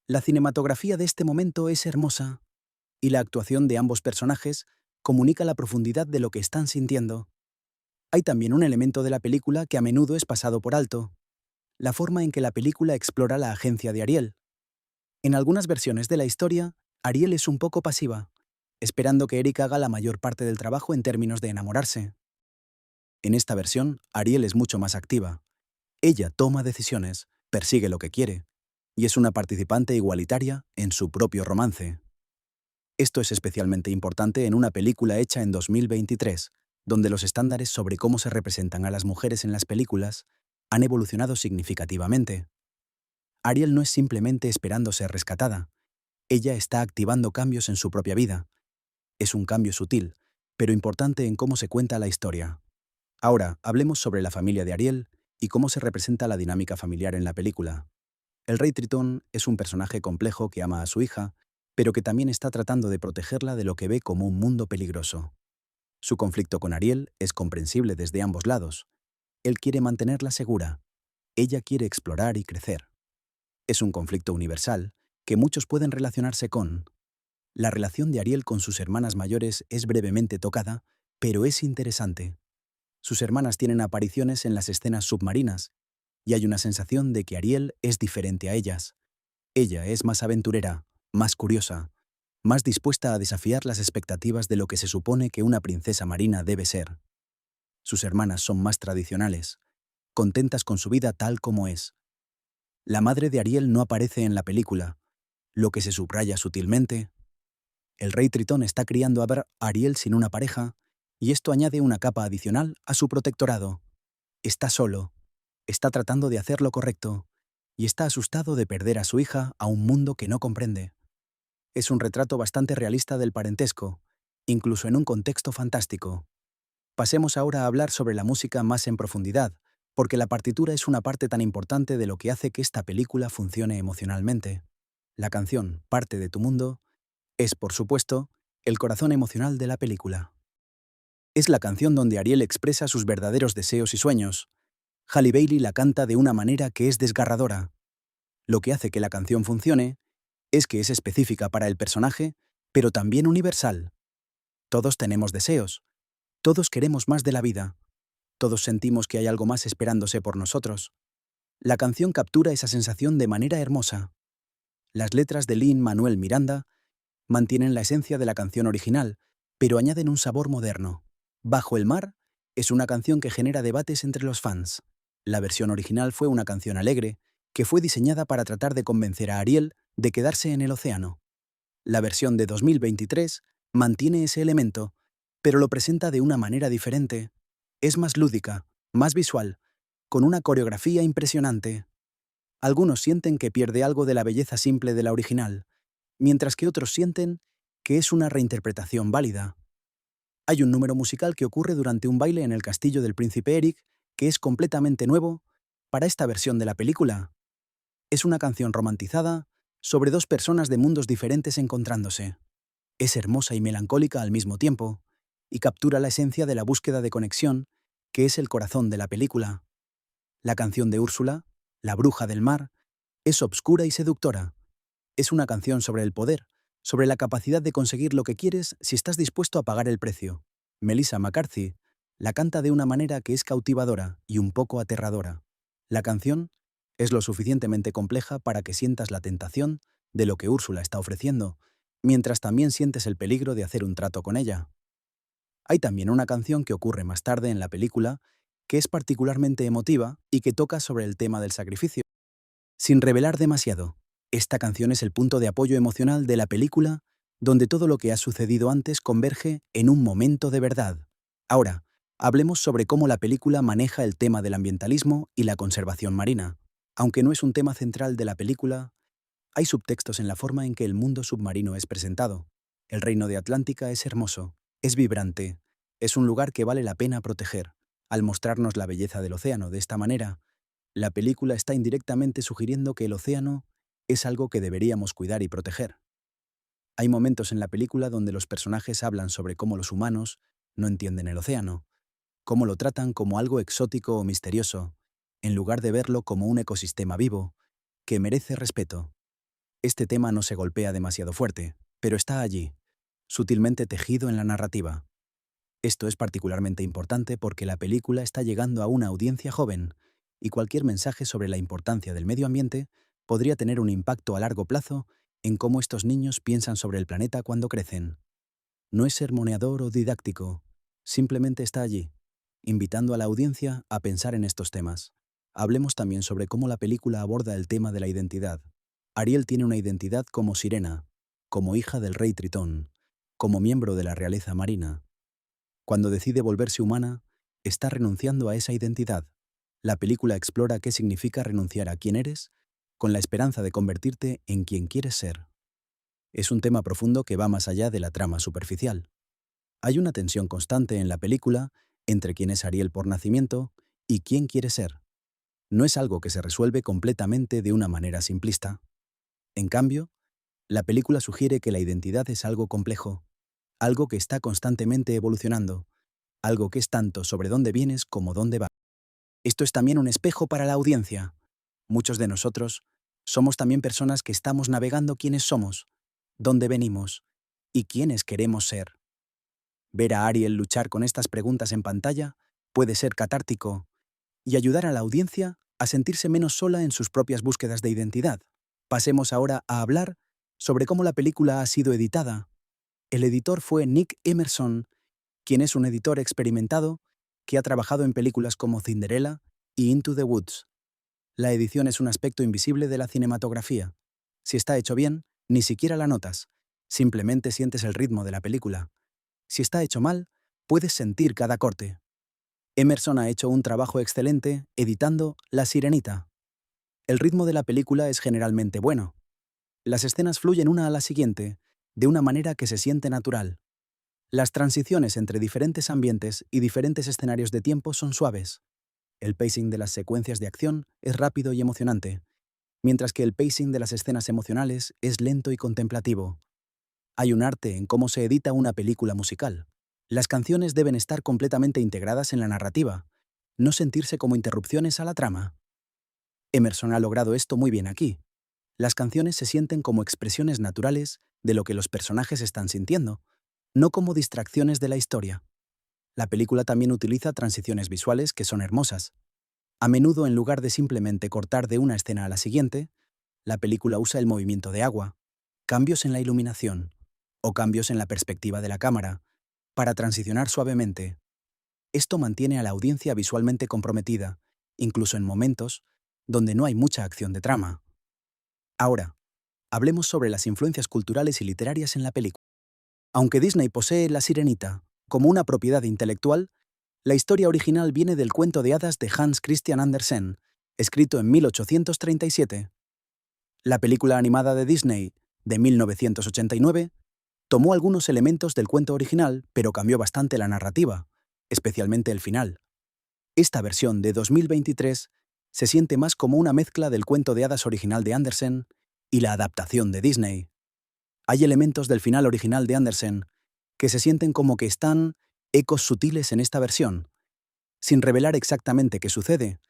A: La cinematografía de este momento es hermosa, y la actuación de ambos personajes comunica la profundidad de lo que están sintiendo. Hay también un elemento de la película que a menudo es pasado por alto: la forma en que la película explora la agencia de Ariel. En algunas versiones de la historia, Ariel es un poco pasiva, esperando que Eric haga la mayor parte del trabajo en términos de enamorarse. En esta versión, Ariel es mucho más activa. Ella toma decisiones, persigue lo que quiere, y es una participante igualitaria en su propio romance. Esto es especialmente importante en una película hecha en 2023, donde los estándares sobre cómo se representan a las mujeres en las películas han evolucionado significativamente. Ariel no es simplemente esperando ser rescatada, ella está activando cambios en su propia vida. Es un cambio sutil, pero importante en cómo se cuenta la historia. Ahora, hablemos sobre la familia de Ariel y cómo se representa la dinámica familiar en la película. El rey Tritón es un personaje complejo que ama a su hija, pero que también está tratando de protegerla de lo que ve como un mundo peligroso. Su conflicto con Ariel es comprensible desde ambos lados. Él quiere mantenerla segura, ella quiere explorar y crecer. Es un conflicto universal que muchos pueden relacionarse con. La relación de Ariel con sus hermanas mayores es brevemente tocada, pero es interesante. Sus hermanas tienen apariciones en las escenas submarinas, y hay una sensación de que Ariel es diferente a ellas. Ella es más aventurera, más curiosa, más dispuesta a desafiar las expectativas de lo que se supone que una princesa marina debe ser. Sus hermanas son más tradicionales, contentas con su vida tal como es. La madre de Ariel no aparece en la película, lo que se subraya sutilmente. El rey Tritón está criando a Ariel sin una pareja, y esto añade una capa adicional a su protectorado. Está solo, está tratando de hacer lo correcto, y está asustado de perder a su hija a un mundo que no comprende. Es un retrato bastante realista del parentesco, incluso en un contexto fantástico. Pasemos ahora a hablar sobre la música más en profundidad, porque la partitura es una parte tan importante de lo que hace que esta película funcione emocionalmente. La canción Parte de tu mundo es, por supuesto, el corazón emocional de la película. Es la canción donde Ariel expresa sus verdaderos deseos y sueños. Halle Bailey la canta de una manera que es desgarradora. Lo que hace que la canción funcione es que es específica para el personaje, pero también universal. Todos tenemos deseos, todos queremos más de la vida, todos sentimos que hay algo más esperándose por nosotros. La canción captura esa sensación de manera hermosa. Las letras de Lin-Manuel Miranda mantienen la esencia de la canción original, pero añaden un sabor moderno. Bajo el mar es una canción que genera debates entre los fans. La versión original fue una canción alegre, que fue diseñada para tratar de convencer a Ariel de quedarse en el océano. La versión de 2023 mantiene ese elemento, pero lo presenta de una manera diferente. Es más lúdica, más visual, con una coreografía impresionante. Algunos sienten que pierde algo de la belleza simple de la original, mientras que otros sienten que es una reinterpretación válida. Hay un número musical que ocurre durante un baile en el castillo del príncipe Eric que es completamente nuevo para esta versión de la película. Es una canción romantizada sobre dos personas de mundos diferentes encontrándose. Es hermosa y melancólica al mismo tiempo, y captura la esencia de la búsqueda de conexión, que es el corazón de la película. La canción de Úrsula, la bruja del mar, es obscura y seductora. Es una canción sobre el poder, sobre la capacidad de conseguir lo que quieres si estás dispuesto a pagar el precio. Melissa McCarthy la canta de una manera que es cautivadora y un poco aterradora. La canción es lo suficientemente compleja para que sientas la tentación de lo que Úrsula está ofreciendo, mientras también sientes el peligro de hacer un trato con ella. Hay también una canción que ocurre más tarde en la película que es particularmente emotiva y que toca sobre el tema del sacrificio. Sin revelar demasiado, esta canción es el punto de apoyo emocional de la película, donde todo lo que ha sucedido antes converge en un momento de verdad. Ahora, hablemos sobre cómo la película maneja el tema del ambientalismo y la conservación marina. Aunque no es un tema central de la película, hay subtextos en la forma en que el mundo submarino es presentado. El reino de Atlántica es hermoso, es vibrante, es un lugar que vale la pena proteger. Al mostrarnos la belleza del océano de esta manera, la película está indirectamente sugiriendo que el océano es algo que deberíamos cuidar y proteger. Hay momentos en la película donde los personajes hablan sobre cómo los humanos no entienden el océano, cómo lo tratan como algo exótico o misterioso, en lugar de verlo como un ecosistema vivo, que merece respeto. Este tema no se golpea demasiado fuerte, pero está allí, sutilmente tejido en la narrativa. Esto es particularmente importante porque la película está llegando a una audiencia joven, y cualquier mensaje sobre la importancia del medio ambiente podría tener un impacto a largo plazo en cómo estos niños piensan sobre el planeta cuando crecen. No es sermoneador o didáctico, simplemente está allí, invitando a la audiencia a pensar en estos temas. Hablemos también sobre cómo la película aborda el tema de la identidad. Ariel tiene una identidad como sirena, como hija del rey Tritón, como miembro de la realeza marina. Cuando decide volverse humana, está renunciando a esa identidad. La película explora qué significa renunciar a quién eres con la esperanza de convertirte en quien quieres ser. Es un tema profundo que va más allá de la trama superficial. Hay una tensión constante en la película entre quién es Ariel por nacimiento y quién quiere ser. No es algo que se resuelve completamente de una manera simplista. En cambio, la película sugiere que la identidad es algo complejo, algo que está constantemente evolucionando, algo que es tanto sobre dónde vienes como dónde vas. Esto es también un espejo para la audiencia. Muchos de nosotros somos también personas que estamos navegando quiénes somos, dónde venimos y quiénes queremos ser. Ver a Ariel luchar con estas preguntas en pantalla puede ser catártico y ayudar a la audiencia a sentirse menos sola en sus propias búsquedas de identidad. Pasemos ahora a hablar sobre cómo la película ha sido editada. El editor fue Nick Emerson, quien es un editor experimentado que ha trabajado en películas como Cinderella y Into the Woods. La edición es un aspecto invisible de la cinematografía. Si está hecho bien, ni siquiera la notas. Simplemente sientes el ritmo de la película. Si está hecho mal, puedes sentir cada corte. Emerson ha hecho un trabajo excelente editando La Sirenita. El ritmo de la película es generalmente bueno. Las escenas fluyen una a la siguiente, de una manera que se siente natural. Las transiciones entre diferentes ambientes y diferentes escenarios de tiempo son suaves. El pacing de las secuencias de acción es rápido y emocionante, mientras que el pacing de las escenas emocionales es lento y contemplativo. Hay un arte en cómo se edita una película musical. Las canciones deben estar completamente integradas en la narrativa, no sentirse como interrupciones a la trama. Emerson ha logrado esto muy bien aquí. Las canciones se sienten como expresiones naturales de lo que los personajes están sintiendo, no como distracciones de la historia. La película también utiliza transiciones visuales que son hermosas. A menudo, en lugar de simplemente cortar de una escena a la siguiente, la película usa el movimiento de agua, cambios en la iluminación o cambios en la perspectiva de la cámara para transicionar suavemente. Esto mantiene a la audiencia visualmente comprometida, incluso en momentos donde no hay mucha acción de trama. Ahora, hablemos sobre las influencias culturales y literarias en la película. Aunque Disney posee La Sirenita como una propiedad intelectual, la historia original viene del cuento de hadas de Hans Christian Andersen, escrito en 1837. La película animada de Disney, de 1989, tomó algunos elementos del cuento original, pero cambió bastante la narrativa, especialmente el final. Esta versión de 2023 se siente más como una mezcla del cuento de hadas original de Andersen y la adaptación de Disney. Hay elementos del final original de Andersen que se sienten como que están ecos sutiles en esta versión. Sin revelar exactamente qué sucede,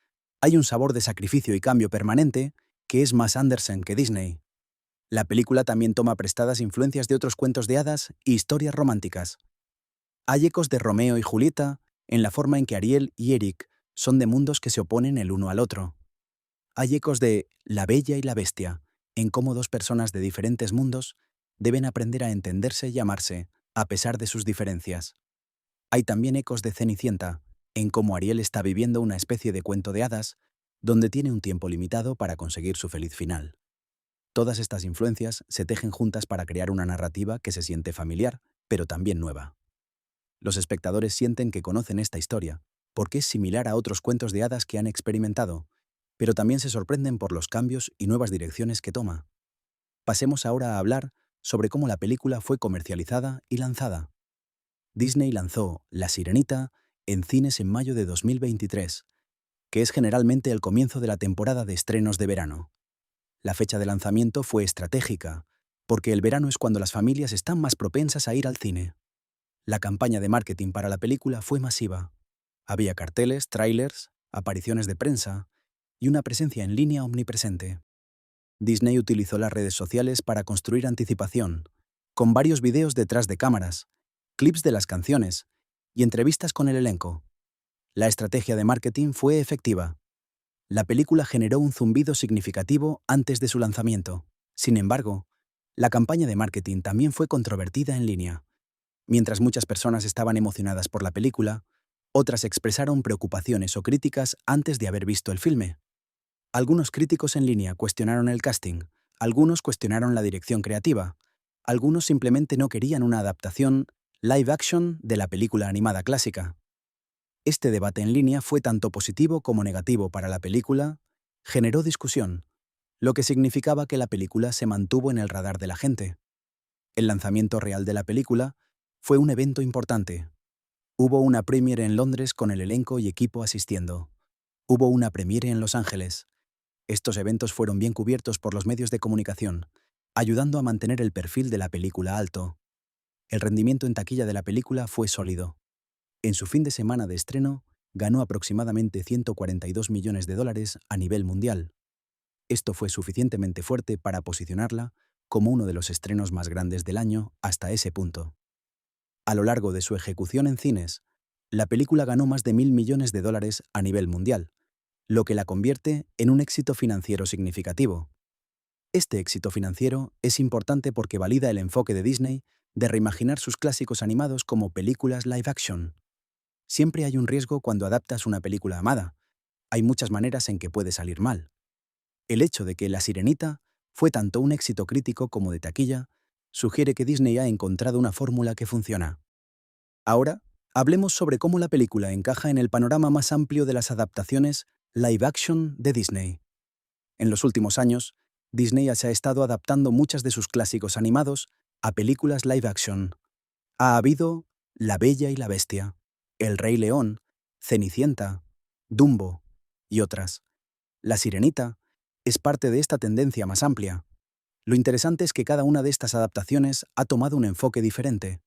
A: hay un sabor de sacrificio y cambio permanente que es más Andersen que Disney. La película también toma prestadas influencias de otros cuentos de hadas y historias románticas. Hay ecos de Romeo y Julieta en la forma en que Ariel y Eric son de mundos que se oponen el uno al otro. Hay ecos de La Bella y la Bestia en cómo dos personas de diferentes mundos deben aprender a entenderse y amarse, a pesar de sus diferencias. Hay también ecos de Cenicienta en cómo Ariel está viviendo una especie de cuento de hadas donde tiene un tiempo limitado para conseguir su feliz final. Todas estas influencias se tejen juntas para crear una narrativa que se siente familiar, pero también nueva. Los espectadores sienten que conocen esta historia, porque es similar a otros cuentos de hadas que han experimentado, pero también se sorprenden por los cambios y nuevas direcciones que toma. Pasemos ahora a hablar sobre cómo la película fue comercializada y lanzada. Disney lanzó La Sirenita en cines en mayo de 2023, que es generalmente el comienzo de la temporada de estrenos de verano. La fecha de lanzamiento fue estratégica, porque el verano es cuando las familias están más propensas a ir al cine. La campaña de marketing para la película fue masiva. Había carteles, tráilers, apariciones de prensa y una presencia en línea omnipresente. Disney utilizó las redes sociales para construir anticipación, con varios videos detrás de cámaras, clips de las canciones y entrevistas con el elenco. La estrategia de marketing fue efectiva. La película generó un zumbido significativo antes de su lanzamiento. Sin embargo, la campaña de marketing también fue controvertida en línea. Mientras muchas personas estaban emocionadas por la película, otras expresaron preocupaciones o críticas antes de haber visto el filme. Algunos críticos en línea cuestionaron el casting, algunos cuestionaron la dirección creativa, algunos simplemente no querían una adaptación live action de la película animada clásica. Este debate en línea fue tanto positivo como negativo para la película, generó discusión, lo que significaba que la película se mantuvo en el radar de la gente. El lanzamiento real de la película fue un evento importante. Hubo una premiere en Londres con el elenco y equipo asistiendo. Hubo una premiere en Los Ángeles. Estos eventos fueron bien cubiertos por los medios de comunicación, ayudando a mantener el perfil de la película alto. El rendimiento en taquilla de la película fue sólido. En su fin de semana de estreno, ganó aproximadamente $142 millones a nivel mundial. Esto fue suficientemente fuerte para posicionarla como uno de los estrenos más grandes del año hasta ese punto. A lo largo de su ejecución en cines, la película ganó más de $1.000 millones a nivel mundial, lo que la convierte en un éxito financiero significativo. Este éxito financiero es importante porque valida el enfoque de Disney de reimaginar sus clásicos animados como películas live action. Siempre hay un riesgo cuando adaptas una película amada. Hay muchas maneras en que puede salir mal. El hecho de que La Sirenita fue tanto un éxito crítico como de taquilla sugiere que Disney ha encontrado una fórmula que funciona. Ahora, hablemos sobre cómo la película encaja en el panorama más amplio de las adaptaciones live action de Disney. En los últimos años, Disney se ha estado adaptando muchas de sus clásicos animados a películas live action. Ha habido La Bella y la Bestia, El Rey León, Cenicienta, Dumbo y otras. La Sirenita es parte de esta tendencia más amplia. Lo interesante es que cada una de estas adaptaciones ha tomado un enfoque diferente.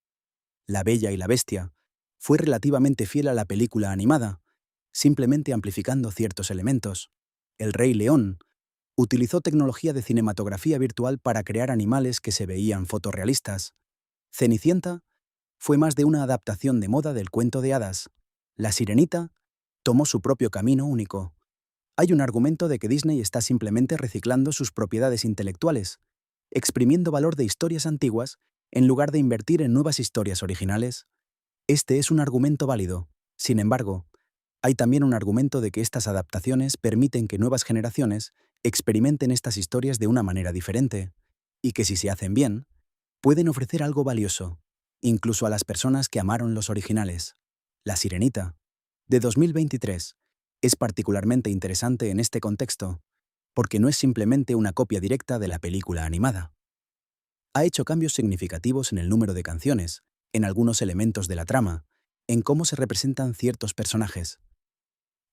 A: La Bella y la Bestia fue relativamente fiel a la película animada, simplemente amplificando ciertos elementos. El Rey León utilizó tecnología de cinematografía virtual para crear animales que se veían fotorrealistas. Cenicienta fue más de una adaptación de moda del cuento de hadas. La Sirenita tomó su propio camino único. Hay un argumento de que Disney está simplemente reciclando sus propiedades intelectuales, exprimiendo valor de historias antiguas en lugar de invertir en nuevas historias originales. Este es un argumento válido. Sin embargo, hay también un argumento de que estas adaptaciones permiten que nuevas generaciones experimenten estas historias de una manera diferente, y que si se hacen bien, pueden ofrecer algo valioso, incluso a las personas que amaron los originales. La Sirenita, de 2023, es particularmente interesante en este contexto, porque no es simplemente una copia directa de la película animada. Ha hecho cambios significativos en el número de canciones, en algunos elementos de la trama, en cómo se representan ciertos personajes.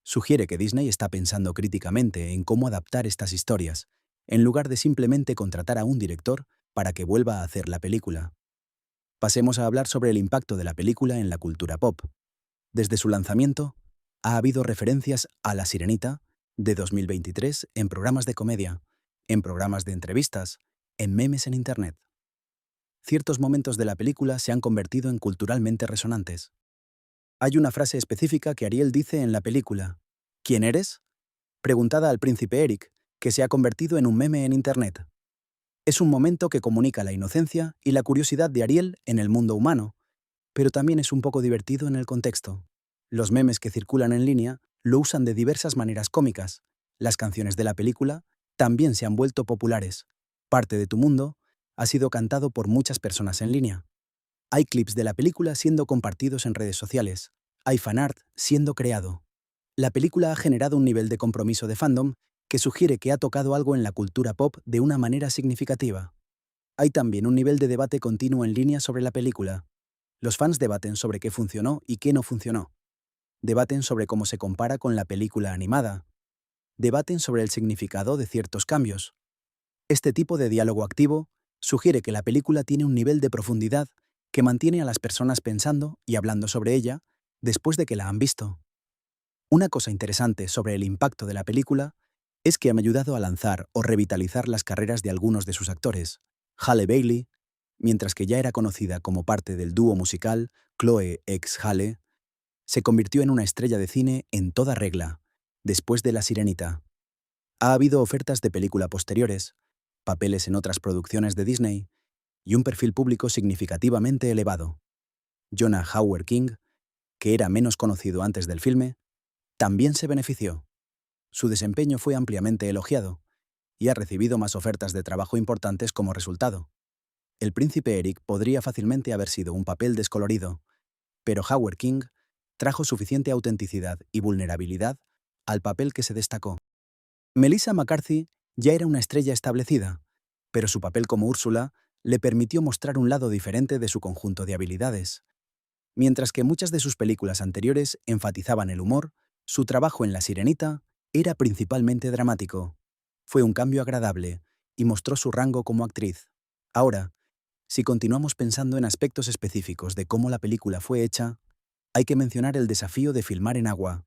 A: Sugiere que Disney está pensando críticamente en cómo adaptar estas historias, en lugar de simplemente contratar a un director para que vuelva a hacer la película. Pasemos a hablar sobre el impacto de la película en la cultura pop. Desde su lanzamiento, ha habido referencias a La Sirenita de 2023 en programas de comedia, en programas de entrevistas, en memes en Internet. Ciertos momentos de la película se han convertido en culturalmente resonantes. Hay una frase específica que Ariel dice en la película: ¿Quién eres?, preguntada al príncipe Eric, que se ha convertido en un meme en Internet. Es un momento que comunica la inocencia y la curiosidad de Ariel en el mundo humano, pero también es un poco divertido en el contexto. Los memes que circulan en línea lo usan de diversas maneras cómicas. Las canciones de la película también se han vuelto populares. Parte de tu mundo ha sido cantado por muchas personas en línea. Hay clips de la película siendo compartidos en redes sociales. Hay fanart siendo creado. La película ha generado un nivel de compromiso de fandom que sugiere que ha tocado algo en la cultura pop de una manera significativa. Hay también un nivel de debate continuo en línea sobre la película. Los fans debaten sobre qué funcionó y qué no funcionó. Debaten sobre cómo se compara con la película animada. Debaten sobre el significado de ciertos cambios. Este tipo de diálogo activo Sugiere que la película tiene un nivel de profundidad que mantiene a las personas pensando y hablando sobre ella después de que la han visto. Una cosa interesante sobre el impacto de la película es que ha ayudado a lanzar o revitalizar las carreras de algunos de sus actores. Halle Bailey, mientras que ya era conocida como parte del dúo musical Chloe x Halle, se convirtió en una estrella de cine en toda regla, después de La Sirenita. Ha habido ofertas de película posteriores, papeles en otras producciones de Disney y un perfil público significativamente elevado. Jonah Hauer King, que era menos conocido antes del filme, también se benefició. Su desempeño fue ampliamente elogiado y ha recibido más ofertas de trabajo importantes como resultado. El príncipe Eric podría fácilmente haber sido un papel descolorido, pero Howard King trajo suficiente autenticidad y vulnerabilidad al papel que se destacó. Melissa McCarthy ya era una estrella establecida, pero su papel como Úrsula le permitió mostrar un lado diferente de su conjunto de habilidades. Mientras que muchas de sus películas anteriores enfatizaban el humor, su trabajo en La Sirenita era principalmente dramático. Fue un cambio agradable y mostró su rango como actriz. Ahora, si continuamos pensando en aspectos específicos de cómo la película fue hecha, hay que mencionar el desafío de filmar en agua.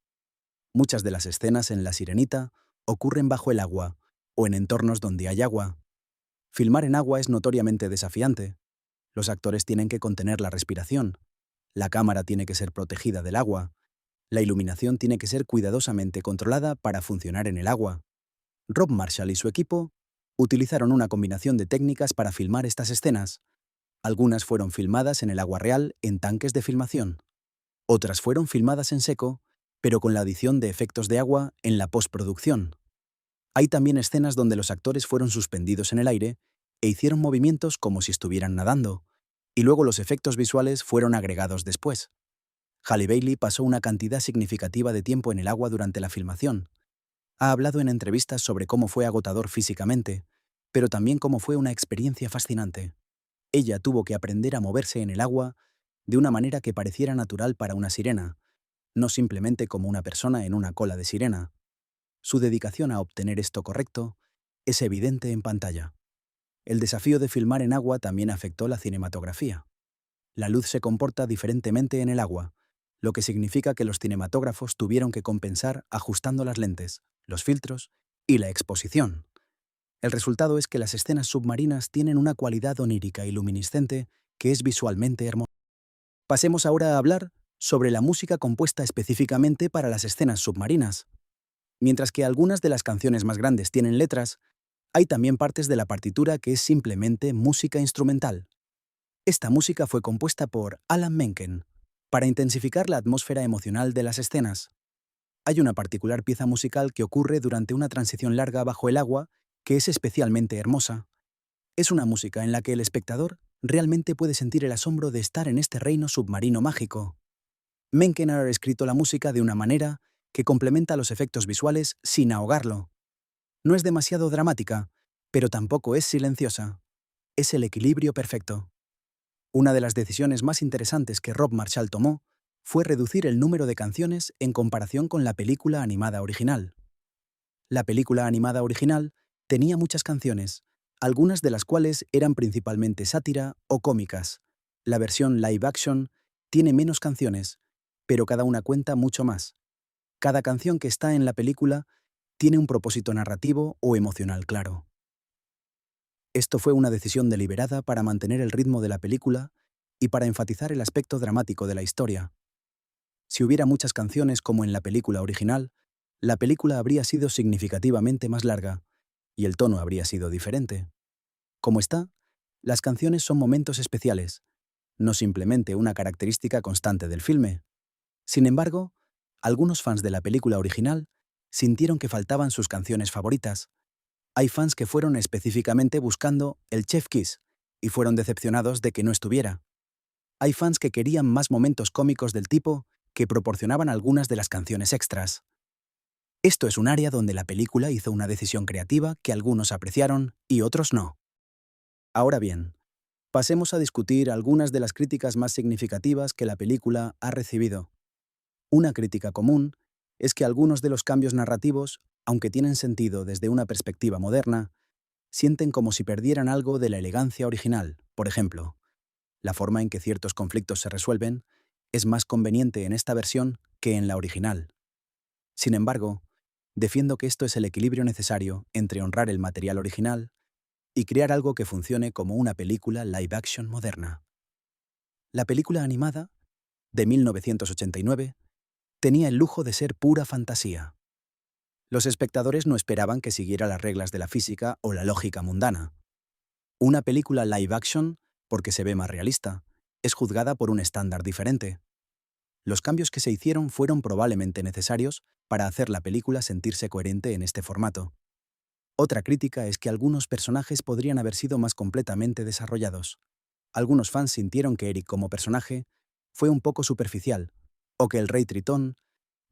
A: Muchas de las escenas en La Sirenita ocurren bajo el agua o en entornos donde hay agua. Filmar en agua es notoriamente desafiante. Los actores tienen que contener la respiración, la cámara tiene que ser protegida del agua, la iluminación tiene que ser cuidadosamente controlada para funcionar en el agua. Rob Marshall y su equipo utilizaron una combinación de técnicas para filmar estas escenas. Algunas fueron filmadas en el agua real en tanques de filmación. Otras fueron filmadas en seco, pero con la adición de efectos de agua en la postproducción. Hay también escenas donde los actores fueron suspendidos en el aire e hicieron movimientos como si estuvieran nadando, y luego los efectos visuales fueron agregados después. Halle Bailey pasó una cantidad significativa de tiempo en el agua durante la filmación. Ha hablado en entrevistas sobre cómo fue agotador físicamente, pero también cómo fue una experiencia fascinante. Ella tuvo que aprender a moverse en el agua de una manera que pareciera natural para una sirena, no simplemente como una persona en una cola de sirena. Su dedicación a obtener esto correcto es evidente en pantalla. El desafío de filmar en agua también afectó la cinematografía. La luz se comporta diferentemente en el agua, lo que significa que los cinematógrafos tuvieron que compensar ajustando las lentes, los filtros y la exposición. El resultado es que las escenas submarinas tienen una cualidad onírica y luminiscente que es visualmente hermosa. Pasemos ahora a hablar sobre la música compuesta específicamente para las escenas submarinas. Mientras que algunas de las canciones más grandes tienen letras, hay también partes de la partitura que es simplemente música instrumental. Esta música fue compuesta por Alan Menken para intensificar la atmósfera emocional de las escenas. Hay una particular pieza musical que ocurre durante una transición larga bajo el agua que es especialmente hermosa. Es una música en la que el espectador realmente puede sentir el asombro de estar en este reino submarino mágico. Menken ha escrito la música de una manera que complementa los efectos visuales sin ahogarlo. No es demasiado dramática, pero tampoco es silenciosa. Es el equilibrio perfecto. Una de las decisiones más interesantes que Rob Marshall tomó fue reducir el número de canciones en comparación con la película animada original. La película animada original tenía muchas canciones, algunas de las cuales eran principalmente sátira o cómicas. La versión live action tiene menos canciones, pero cada una cuenta mucho más. Cada canción que está en la película tiene un propósito narrativo o emocional claro. Esto fue una decisión deliberada para mantener el ritmo de la película y para enfatizar el aspecto dramático de la historia. Si hubiera muchas canciones como en la película original, la película habría sido significativamente más larga y el tono habría sido diferente. Como está, las canciones son momentos especiales, no simplemente una característica constante del filme. Sin embargo, algunos fans de la película original sintieron que faltaban sus canciones favoritas. Hay fans que fueron específicamente buscando el Chef Kiss y fueron decepcionados de que no estuviera. Hay fans que querían más momentos cómicos del tipo que proporcionaban algunas de las canciones extras. Esto es un área donde la película hizo una decisión creativa que algunos apreciaron y otros no. Ahora bien, pasemos a discutir algunas de las críticas más significativas que la película ha recibido. Una crítica común es que algunos de los cambios narrativos, aunque tienen sentido desde una perspectiva moderna, sienten como si perdieran algo de la elegancia original. Por ejemplo, la forma en que ciertos conflictos se resuelven es más conveniente en esta versión que en la original. Sin embargo, defiendo que esto es el equilibrio necesario entre honrar el material original y crear algo que funcione como una película live action moderna. La película animada, de 1989, tenía el lujo de ser pura fantasía. Los espectadores no esperaban que siguiera las reglas de la física o la lógica mundana. Una película live action, porque se ve más realista, es juzgada por un estándar diferente. Los cambios que se hicieron fueron probablemente necesarios para hacer la película sentirse coherente en este formato. Otra crítica es que algunos personajes podrían haber sido más completamente desarrollados. Algunos fans sintieron que Eric como personaje fue un poco superficial, o que el Rey Tritón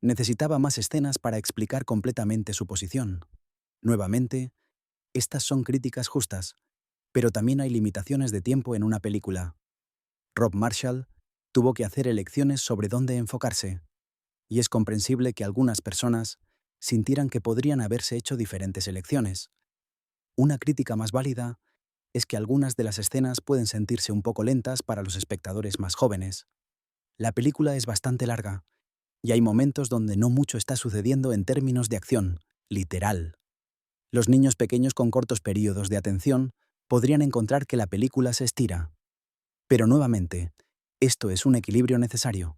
A: necesitaba más escenas para explicar completamente su posición. Nuevamente, estas son críticas justas, pero también hay limitaciones de tiempo en una película. Rob Marshall tuvo que hacer elecciones sobre dónde enfocarse, y es comprensible que algunas personas sintieran que podrían haberse hecho diferentes elecciones. Una crítica más válida es que algunas de las escenas pueden sentirse un poco lentas para los espectadores más jóvenes. La película es bastante larga, y hay momentos donde no mucho está sucediendo en términos de acción, literal. Los niños pequeños con cortos periodos de atención podrían encontrar que la película se estira. Pero nuevamente, esto es un equilibrio necesario.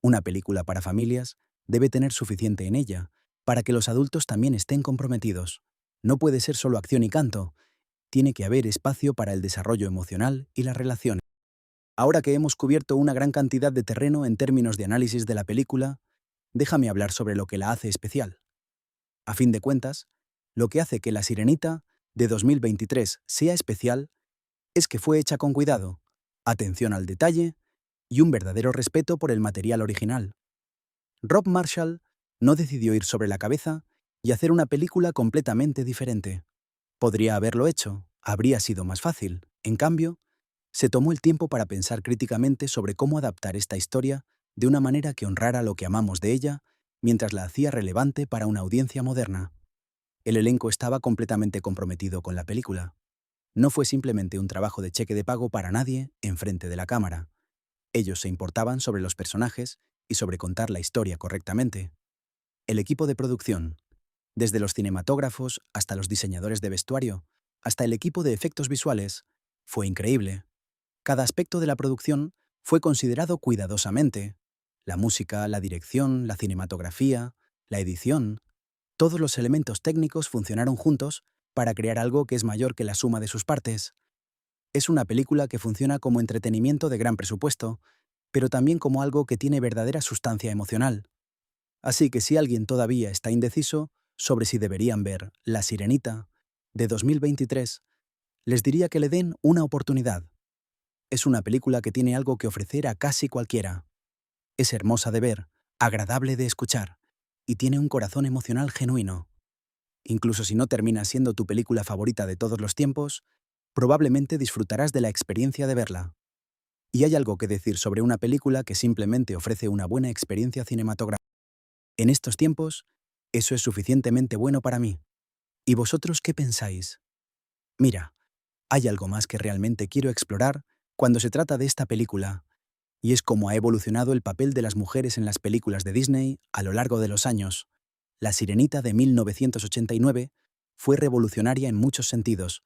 A: Una película para familias debe tener suficiente en ella para que los adultos también estén comprometidos. No puede ser solo acción y canto, tiene que haber espacio para el desarrollo emocional y las relaciones. Ahora que hemos cubierto una gran cantidad de terreno en términos de análisis de la película, déjame hablar sobre lo que la hace especial. A fin de cuentas, lo que hace que La Sirenita, de 2023, sea especial es que fue hecha con cuidado, atención al detalle y un verdadero respeto por el material original. Rob Marshall no decidió ir sobre la cabeza y hacer una película completamente diferente. Podría haberlo hecho, habría sido más fácil. En cambio, se tomó el tiempo para pensar críticamente sobre cómo adaptar esta historia de una manera que honrara lo que amamos de ella, mientras la hacía relevante para una audiencia moderna. El elenco estaba completamente comprometido con la película. No fue simplemente un trabajo de cheque de pago para nadie enfrente de la cámara. Ellos se importaban sobre los personajes y sobre contar la historia correctamente. El equipo de producción, desde los cinematógrafos hasta los diseñadores de vestuario, hasta el equipo de efectos visuales, fue increíble. Cada aspecto de la producción fue considerado cuidadosamente. La música, la dirección, la cinematografía, la edición, todos los elementos técnicos funcionaron juntos para crear algo que es mayor que la suma de sus partes. Es una película que funciona como entretenimiento de gran presupuesto, pero también como algo que tiene verdadera sustancia emocional. Así que si alguien todavía está indeciso sobre si deberían ver La Sirenita, de 2023, les diría que le den una oportunidad. Es una película que tiene algo que ofrecer a casi cualquiera. Es hermosa de ver, agradable de escuchar, y tiene un corazón emocional genuino. Incluso si no termina siendo tu película favorita de todos los tiempos, probablemente disfrutarás de la experiencia de verla. Y hay algo que decir sobre una película que simplemente ofrece una buena experiencia cinematográfica. En estos tiempos, eso es suficientemente bueno para mí. ¿Y vosotros qué pensáis? Mira, hay algo más que realmente quiero explorar cuando se trata de esta película, y es cómo ha evolucionado el papel de las mujeres en las películas de Disney a lo largo de los años. La Sirenita de 1989 fue revolucionaria en muchos sentidos,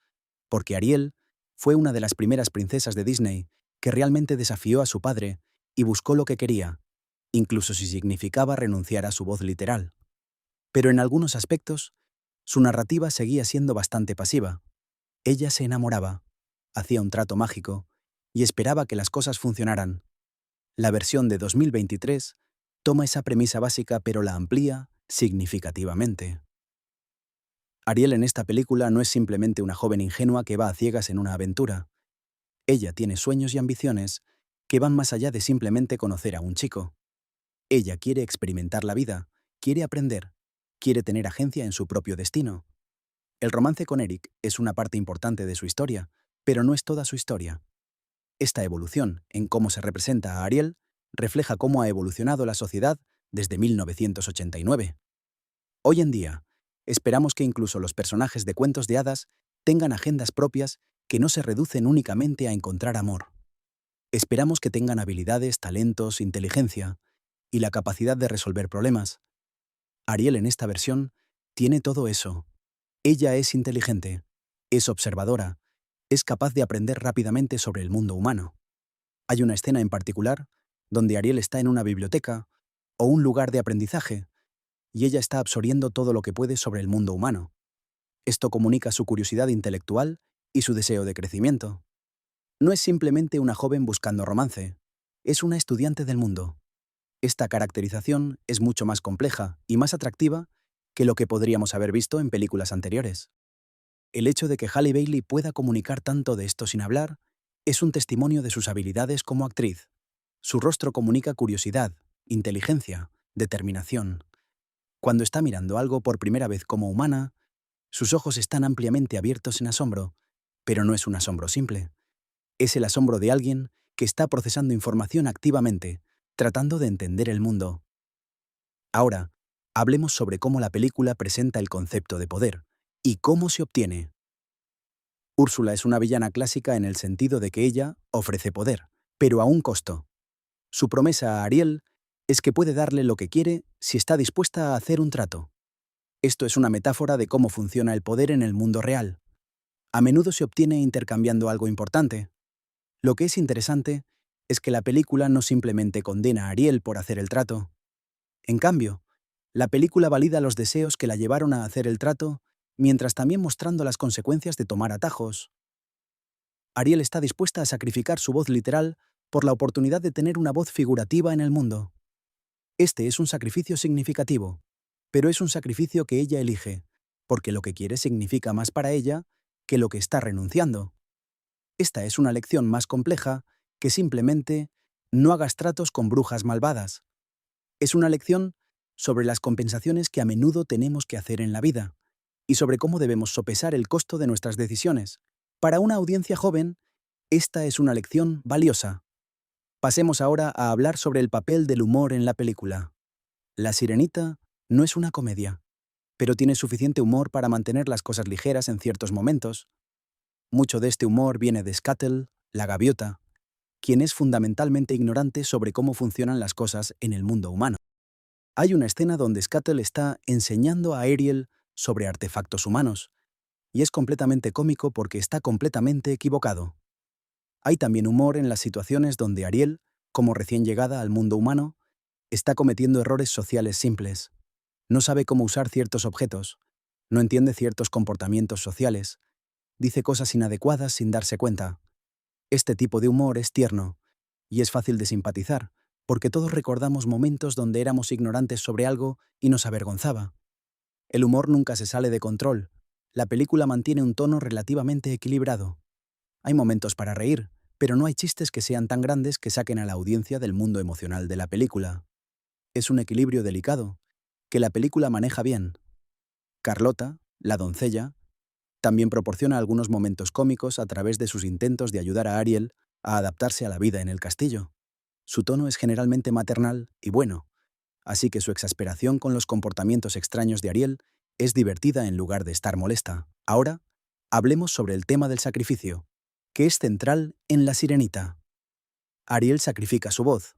A: porque Ariel fue una de las primeras princesas de Disney que realmente desafió a su padre y buscó lo que quería, incluso si significaba renunciar a su voz literal. Pero en algunos aspectos, su narrativa seguía siendo bastante pasiva. Ella se enamoraba, hacía un trato mágico y esperaba que las cosas funcionaran. La versión de 2023 toma esa premisa básica pero la amplía significativamente. Ariel en esta película no es simplemente una joven ingenua que va a ciegas en una aventura. Ella tiene sueños y ambiciones que van más allá de simplemente conocer a un chico. Ella quiere experimentar la vida, quiere aprender, quiere tener agencia en su propio destino. El romance con Eric es una parte importante de su historia, pero no es toda su historia. Esta evolución en cómo se representa a Ariel refleja cómo ha evolucionado la sociedad desde 1989. Hoy en día, esperamos que incluso los personajes de cuentos de hadas tengan agendas propias que no se reducen únicamente a encontrar amor. Esperamos que tengan habilidades, talentos, inteligencia y la capacidad de resolver problemas. Ariel en esta versión tiene todo eso. Ella es inteligente, es observadora, es capaz de aprender rápidamente sobre el mundo humano. Hay una escena en particular donde Ariel está en una biblioteca o un lugar de aprendizaje y ella está absorbiendo todo lo que puede sobre el mundo humano. Esto comunica su curiosidad intelectual y su deseo de crecimiento. No es simplemente una joven buscando romance, es una estudiante del mundo. Esta caracterización es mucho más compleja y más atractiva que lo que podríamos haber visto en películas anteriores. El hecho de que Halle Bailey pueda comunicar tanto de esto sin hablar es un testimonio de sus habilidades como actriz. Su rostro comunica curiosidad, inteligencia, determinación. Cuando está mirando algo por primera vez como humana, sus ojos están ampliamente abiertos en asombro, pero no es un asombro simple. Es el asombro de alguien que está procesando información activamente, tratando de entender el mundo. Ahora, hablemos sobre cómo la película presenta el concepto de poder y cómo se obtiene. Úrsula es una villana clásica en el sentido de que ella ofrece poder, pero a un costo. Su promesa a Ariel es que puede darle lo que quiere si está dispuesta a hacer un trato. Esto es una metáfora de cómo funciona el poder en el mundo real. A menudo se obtiene intercambiando algo importante. Lo que es interesante es que la película no simplemente condena a Ariel por hacer el trato. En cambio, la película valida los deseos que la llevaron a hacer el trato, mientras también mostrando las consecuencias de tomar atajos. Ariel está dispuesta a sacrificar su voz literal por la oportunidad de tener una voz figurativa en el mundo. Este es un sacrificio significativo, pero es un sacrificio que ella elige, porque lo que quiere significa más para ella que lo que está renunciando. Esta es una lección más compleja que simplemente no hagas tratos con brujas malvadas. Es una lección sobre las compensaciones que a menudo tenemos que hacer en la vida y sobre cómo debemos sopesar el costo de nuestras decisiones. Para una audiencia joven, esta es una lección valiosa. Pasemos ahora a hablar sobre el papel del humor en la película. La Sirenita no es una comedia, pero tiene suficiente humor para mantener las cosas ligeras en ciertos momentos. Mucho de este humor viene de Scuttle, la gaviota, quien es fundamentalmente ignorante sobre cómo funcionan las cosas en el mundo humano. Hay una escena donde Scuttle está enseñando a Ariel sobre artefactos humanos, y es completamente cómico porque está completamente equivocado. Hay también humor en las situaciones donde Ariel, como recién llegada al mundo humano, está cometiendo errores sociales simples. No sabe cómo usar ciertos objetos, no entiende ciertos comportamientos sociales, dice cosas inadecuadas sin darse cuenta. Este tipo de humor es tierno, y es fácil de simpatizar, porque todos recordamos momentos donde éramos ignorantes sobre algo y nos avergonzaba. El humor nunca se sale de control. La película mantiene un tono relativamente equilibrado. Hay momentos para reír, pero no hay chistes que sean tan grandes que saquen a la audiencia del mundo emocional de la película. Es un equilibrio delicado, que la película maneja bien. Carlota, la doncella, también proporciona algunos momentos cómicos a través de sus intentos de ayudar a Ariel a adaptarse a la vida en el castillo. Su tono es generalmente maternal y bueno, así que su exasperación con los comportamientos extraños de Ariel es divertida en lugar de estar molesta. Ahora, hablemos sobre el tema del sacrificio, que es central en La Sirenita. Ariel sacrifica su voz.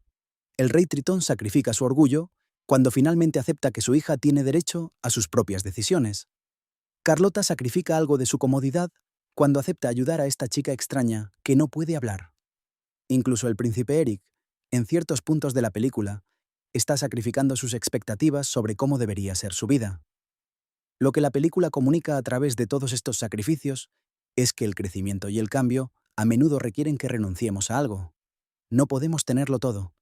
A: El rey Tritón sacrifica su orgullo cuando finalmente acepta que su hija tiene derecho a sus propias decisiones. Carlota sacrifica algo de su comodidad cuando acepta ayudar a esta chica extraña que no puede hablar. Incluso el príncipe Eric, en ciertos puntos de la película, está sacrificando sus expectativas sobre cómo debería ser su vida. Lo que la película comunica a través de todos estos sacrificios es que el crecimiento y el cambio a menudo requieren que renunciemos a algo. No podemos tenerlo todo.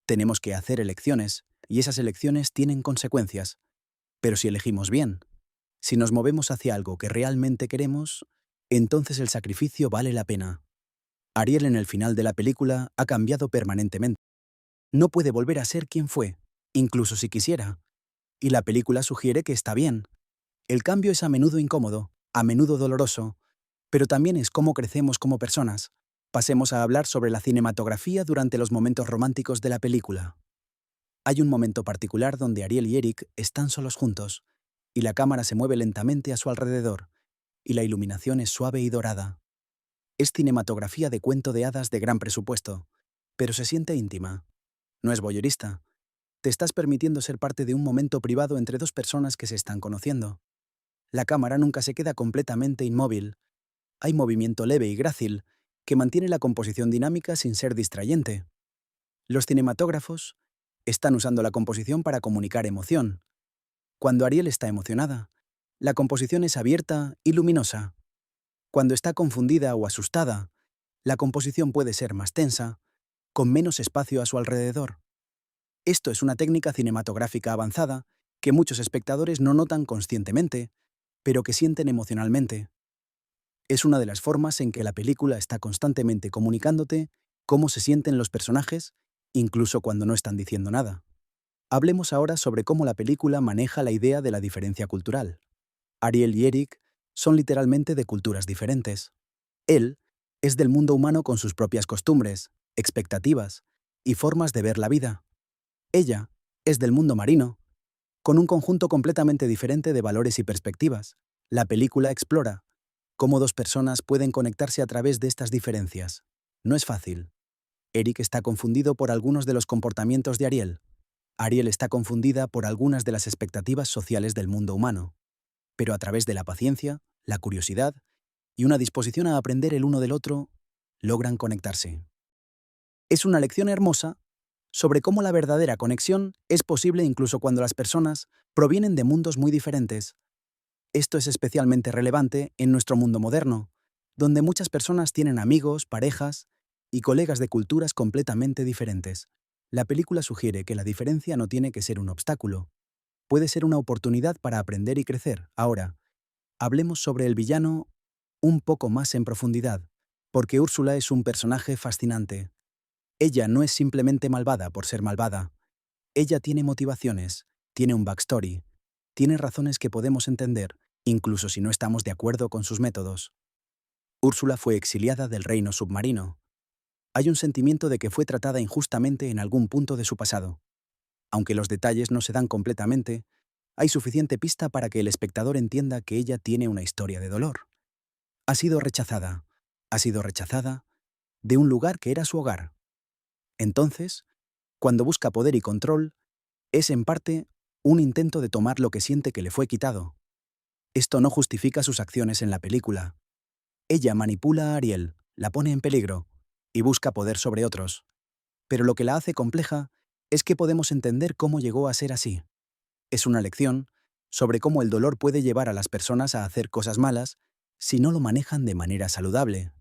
A: Tenemos que hacer elecciones, y esas elecciones tienen consecuencias. Pero si elegimos bien, si nos movemos hacia algo que realmente queremos, entonces el sacrificio vale la pena. Ariel en el final de la película ha cambiado permanentemente. No puede volver a ser quien fue, incluso si quisiera. Y la película sugiere que está bien. El cambio es a menudo incómodo, a menudo doloroso, pero también es cómo crecemos como personas. Pasemos a hablar sobre la cinematografía durante los momentos románticos de la película. Hay un momento particular donde Ariel y Eric están solos juntos, y la cámara se mueve lentamente a su alrededor. y la iluminación es suave y dorada. Es cinematografía de cuento de hadas de gran presupuesto, pero se siente íntima. No es voyerista. Te estás permitiendo ser parte de un momento privado entre dos personas que se están conociendo. La cámara nunca se queda completamente inmóvil. Hay movimiento leve y grácil, que mantiene la composición dinámica sin ser distrayente. Los cinematógrafos están usando la composición para comunicar emoción. Cuando Ariel está emocionada, la composición es abierta y luminosa. Cuando está confundida o asustada, la composición puede ser más tensa, con menos espacio a su alrededor. Esto es una técnica cinematográfica avanzada que muchos espectadores no notan conscientemente, pero que sienten emocionalmente. Es una de las formas en que la película está constantemente comunicándote cómo se sienten los personajes, incluso cuando no están diciendo nada. Hablemos ahora sobre cómo la película maneja la idea de la diferencia cultural. Ariel y Eric son literalmente de culturas diferentes. Él es del mundo humano con sus propias costumbres, expectativas y formas de ver la vida. Ella es del mundo marino, con un conjunto completamente diferente de valores y perspectivas. La película explora cómo dos personas pueden conectarse a través de estas diferencias. No es fácil. Eric está confundido por algunos de los comportamientos de Ariel. Ariel está confundida por algunas de las expectativas sociales del mundo humano. Pero a través de la paciencia, la curiosidad y una disposición a aprender el uno del otro, logran conectarse. Es una lección hermosa sobre cómo la verdadera conexión es posible incluso cuando las personas provienen de mundos muy diferentes. Esto es especialmente relevante en nuestro mundo moderno, donde muchas personas tienen amigos, parejas y colegas de culturas completamente diferentes. La película sugiere que la diferencia no tiene que ser un obstáculo. Puede ser una oportunidad para aprender y crecer. Ahora, hablemos sobre el villano un poco más en profundidad, porque Úrsula es un personaje fascinante. Ella no es simplemente malvada por ser malvada. Ella tiene motivaciones, tiene un backstory, tiene razones que podemos entender, incluso si no estamos de acuerdo con sus métodos. Úrsula fue exiliada del reino submarino. Hay un sentimiento de que fue tratada injustamente en algún punto de su pasado. Aunque los detalles no se dan completamente, hay suficiente pista para que el espectador entienda que ella tiene una historia de dolor. Ha sido rechazada. Ha sido rechazada de un lugar que era su hogar. Entonces, cuando busca poder y control, es en parte un intento de tomar lo que siente que le fue quitado. Esto no justifica sus acciones en la película. Ella manipula a Ariel, la pone en peligro y busca poder sobre otros. Pero lo que la hace compleja es que podemos entender cómo llegó a ser así. Es una lección sobre cómo el dolor puede llevar a las personas a hacer cosas malas si no lo manejan de manera saludable.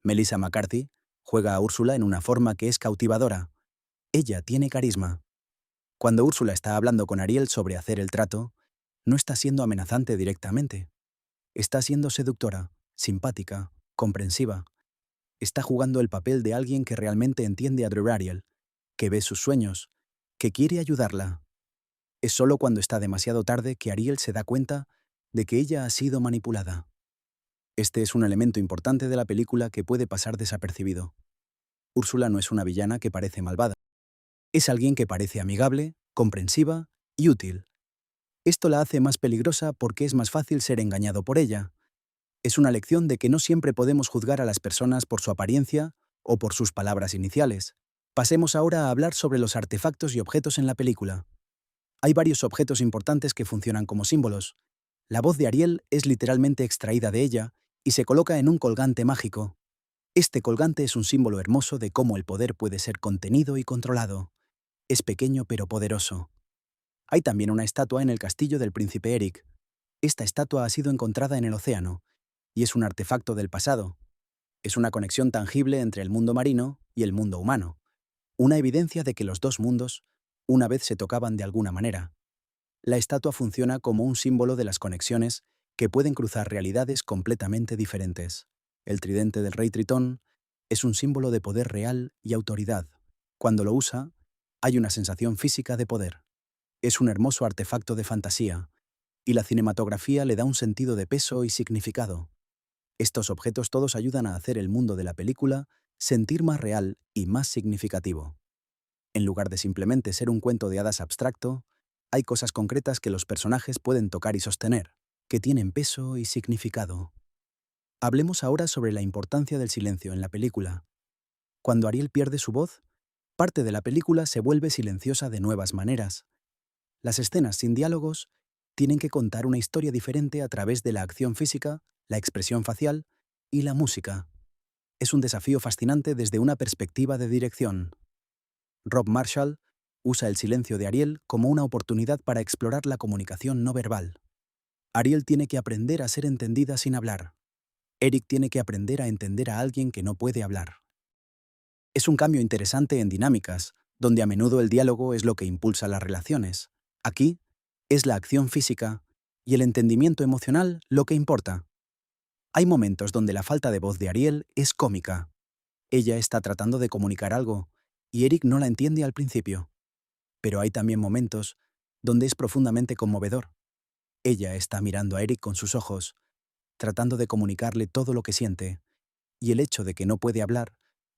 A: Melissa McCarthy juega a Úrsula en una forma que es cautivadora. Ella tiene carisma. Cuando Úrsula está hablando con Ariel sobre hacer el trato, no está siendo amenazante directamente. Está siendo seductora, simpática, comprensiva. Está jugando el papel de alguien que realmente entiende a Ariel, que ve sus sueños, que quiere ayudarla. Es solo cuando está demasiado tarde que Ariel se da cuenta de que ella ha sido manipulada. Este es un elemento importante de la película que puede pasar desapercibido. Úrsula no es una villana que parece malvada. Es alguien que parece amigable, comprensiva y útil. Esto la hace más peligrosa porque es más fácil ser engañado por ella. Es una lección de que no siempre podemos juzgar a las personas por su apariencia o por sus palabras iniciales. Pasemos ahora a hablar sobre los artefactos y objetos en la película. Hay varios objetos importantes que funcionan como símbolos. La voz de Ariel es literalmente extraída de ella y se coloca en un colgante mágico. Este colgante es un símbolo hermoso de cómo el poder puede ser contenido y controlado. Es pequeño pero poderoso. Hay también una estatua en el castillo del príncipe Eric. Esta estatua ha sido encontrada en el océano y es un artefacto del pasado. Es una conexión tangible entre el mundo marino y el mundo humano. Una evidencia de que los dos mundos una vez se tocaban de alguna manera. La estatua funciona como un símbolo de las conexiones que pueden cruzar realidades completamente diferentes. El tridente del rey Tritón es un símbolo de poder real y autoridad. Cuando lo usa, hay una sensación física de poder. Es un hermoso artefacto de fantasía, y la cinematografía le da un sentido de peso y significado. Estos objetos todos ayudan a hacer el mundo de la película sentir más real y más significativo. En lugar de simplemente ser un cuento de hadas abstracto, hay cosas concretas que los personajes pueden tocar y sostener. que tienen peso y significado. Hablemos ahora sobre la importancia del silencio en la película. Cuando Ariel pierde su voz, parte de la película se vuelve silenciosa de nuevas maneras. Las escenas sin diálogos tienen que contar una historia diferente a través de la acción física, la expresión facial y la música. Es un desafío fascinante desde una perspectiva de dirección. Rob Marshall usa el silencio de Ariel como una oportunidad para explorar la comunicación no verbal. Ariel tiene que aprender a ser entendida sin hablar. Eric tiene que aprender a entender a alguien que no puede hablar. Es un cambio interesante en dinámicas, donde a menudo el diálogo es lo que impulsa las relaciones. Aquí, es la acción física y el entendimiento emocional lo que importa. Hay momentos donde la falta de voz de Ariel es cómica. Ella está tratando de comunicar algo, y Eric no la entiende al principio. Pero hay también momentos donde es profundamente conmovedor. Ella está mirando a Eric con sus ojos, tratando de comunicarle todo lo que siente, y el hecho de que no puede hablar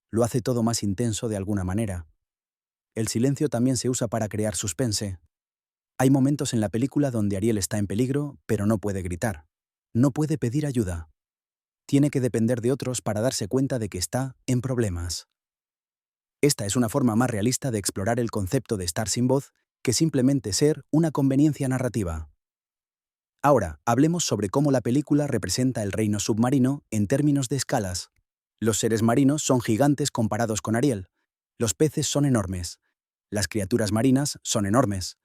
A: lo hace todo más intenso de alguna manera. El silencio también se usa para crear suspense. Hay momentos en la película donde Ariel está en peligro, pero no puede gritar. No puede pedir ayuda. Tiene que depender de otros para darse cuenta de que está en problemas. Esta es una forma más realista de explorar el concepto de estar sin voz que simplemente ser una conveniencia narrativa. Ahora, hablemos sobre cómo la película representa el reino submarino en términos de escalas. Los seres marinos son gigantes comparados con Ariel. Los peces son enormes. Las criaturas marinas son enormes.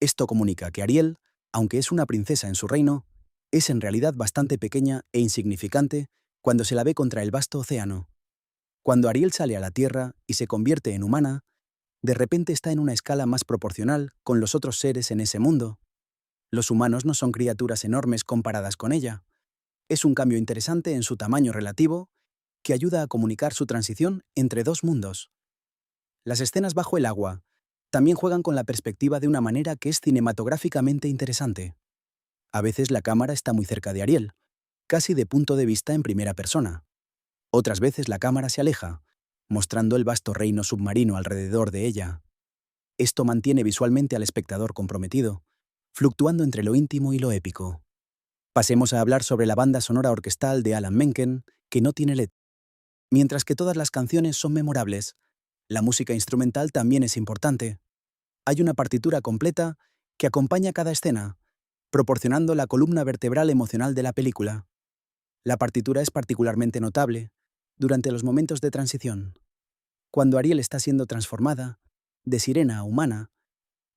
A: Esto comunica que Ariel, aunque es una princesa en su reino, es en realidad bastante pequeña e insignificante cuando se la ve contra el vasto océano. Cuando Ariel sale a la Tierra y se convierte en humana, de repente está en una escala más proporcional con los otros seres en ese mundo. Los humanos no son criaturas enormes comparadas con ella. Es un cambio interesante en su tamaño relativo que ayuda a comunicar su transición entre dos mundos. Las escenas bajo el agua también juegan con la perspectiva de una manera que es cinematográficamente interesante. A veces la cámara está muy cerca de Ariel, casi de punto de vista en primera persona. Otras veces la cámara se aleja, mostrando el vasto reino submarino alrededor de ella. Esto mantiene visualmente al espectador comprometido, fluctuando entre lo íntimo y lo épico. Pasemos a hablar sobre la banda sonora orquestal de Alan Menken, que no tiene letra. Mientras que todas las canciones son memorables, la música instrumental también es importante. Hay una partitura completa que acompaña cada escena, proporcionando la columna vertebral emocional de la película. La partitura es particularmente notable durante los momentos de transición. Cuando Ariel está siendo transformada, de sirena a humana,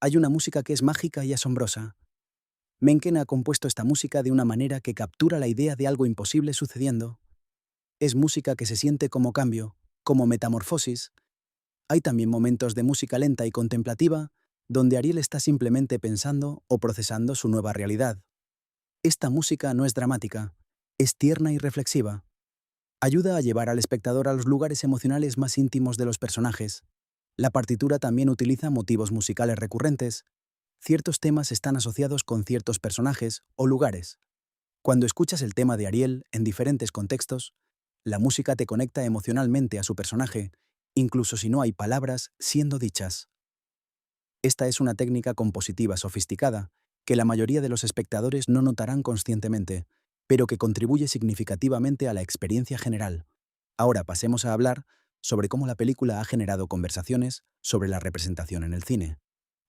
A: hay una música que es mágica y asombrosa. Menken ha compuesto esta música de una manera que captura la idea de algo imposible sucediendo. Es música que se siente como cambio, como metamorfosis. Hay también momentos de música lenta y contemplativa, donde Ariel está simplemente pensando o procesando su nueva realidad. Esta música no es dramática, es tierna y reflexiva. Ayuda a llevar al espectador a los lugares emocionales más íntimos de los personajes. La partitura también utiliza motivos musicales recurrentes. Ciertos temas están asociados con ciertos personajes o lugares. Cuando escuchas el tema de Ariel en diferentes contextos, la música te conecta emocionalmente a su personaje, incluso si no hay palabras siendo dichas. Esta es una técnica compositiva sofisticada que la mayoría de los espectadores no notarán conscientemente, pero que contribuye significativamente a la experiencia general. Ahora pasemos a hablar sobre cómo la película ha generado conversaciones sobre la representación en el cine.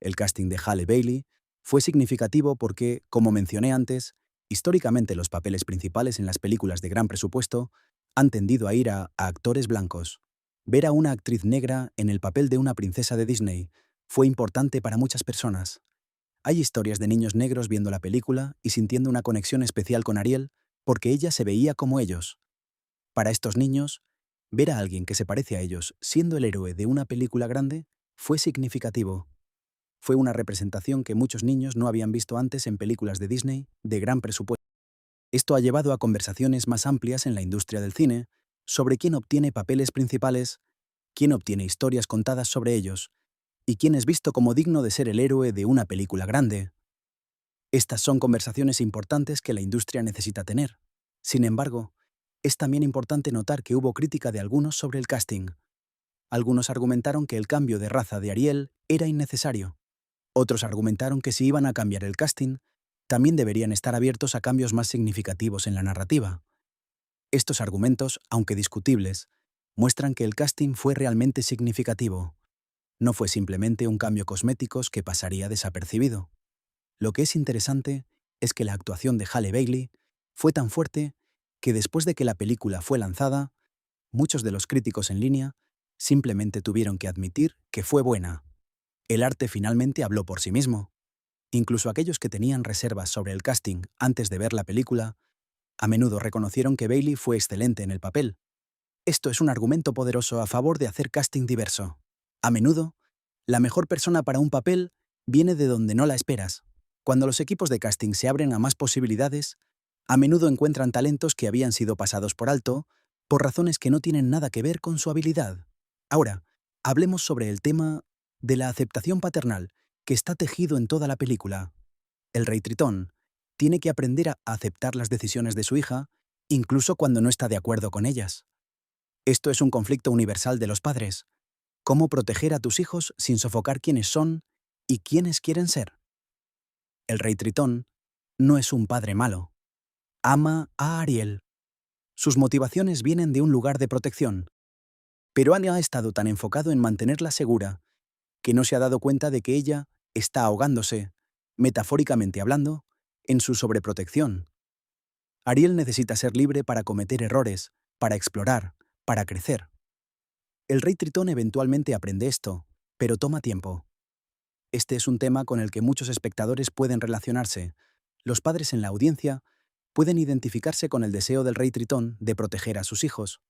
A: El casting de Halle Bailey fue significativo porque, como mencioné antes, históricamente los papeles principales en las películas de gran presupuesto han tendido a ir a actores blancos. Ver a una actriz negra en el papel de una princesa de Disney fue importante para muchas personas. Hay historias de niños negros viendo la película y sintiendo una conexión especial con Ariel porque ella se veía como ellos. Para estos niños, ver a alguien que se parece a ellos siendo el héroe de una película grande fue significativo. Fue una representación que muchos niños no habían visto antes en películas de Disney de gran presupuesto. Esto ha llevado a conversaciones más amplias en la industria del cine sobre quién obtiene papeles principales, quién obtiene historias contadas sobre ellos, y quién es visto como digno de ser el héroe de una película grande. Estas son conversaciones importantes que la industria necesita tener. Sin embargo, es también importante notar que hubo crítica de algunos sobre el casting. Algunos argumentaron que el cambio de raza de Ariel era innecesario. Otros argumentaron que si iban a cambiar el casting, también deberían estar abiertos a cambios más significativos en la narrativa. Estos argumentos, aunque discutibles, muestran que el casting fue realmente significativo. No fue simplemente un cambio cosmético que pasaría desapercibido. Lo que es interesante es que la actuación de Halle Bailey fue tan fuerte que después de que la película fue lanzada, muchos de los críticos en línea simplemente tuvieron que admitir que fue buena. El arte finalmente habló por sí mismo. Incluso aquellos que tenían reservas sobre el casting antes de ver la película, a menudo reconocieron que Bailey fue excelente en el papel. Esto es un argumento poderoso a favor de hacer casting diverso. A menudo, la mejor persona para un papel viene de donde no la esperas. Cuando los equipos de casting se abren a más posibilidades, a menudo encuentran talentos que habían sido pasados por alto por razones que no tienen nada que ver con su habilidad. Ahora, hablemos sobre el tema de la aceptación paternal que está tejido en toda la película. El rey Tritón tiene que aprender a aceptar las decisiones de su hija, incluso cuando no está de acuerdo con ellas. Esto es un conflicto universal de los padres. ¿Cómo proteger a tus hijos sin sofocar quiénes son y quiénes quieren ser? El rey Tritón no es un padre malo. Ama a Ariel. Sus motivaciones vienen de un lugar de protección. Pero Anya ha estado tan enfocado en mantenerla segura que no se ha dado cuenta de que ella está ahogándose, metafóricamente hablando, en su sobreprotección. Ariel necesita ser libre para cometer errores, para explorar, para crecer. El rey Tritón eventualmente aprende esto, pero toma tiempo. Este es un tema con el que muchos espectadores pueden relacionarse. Los padres en la audiencia pueden identificarse con el deseo del rey Tritón de proteger a sus hijos.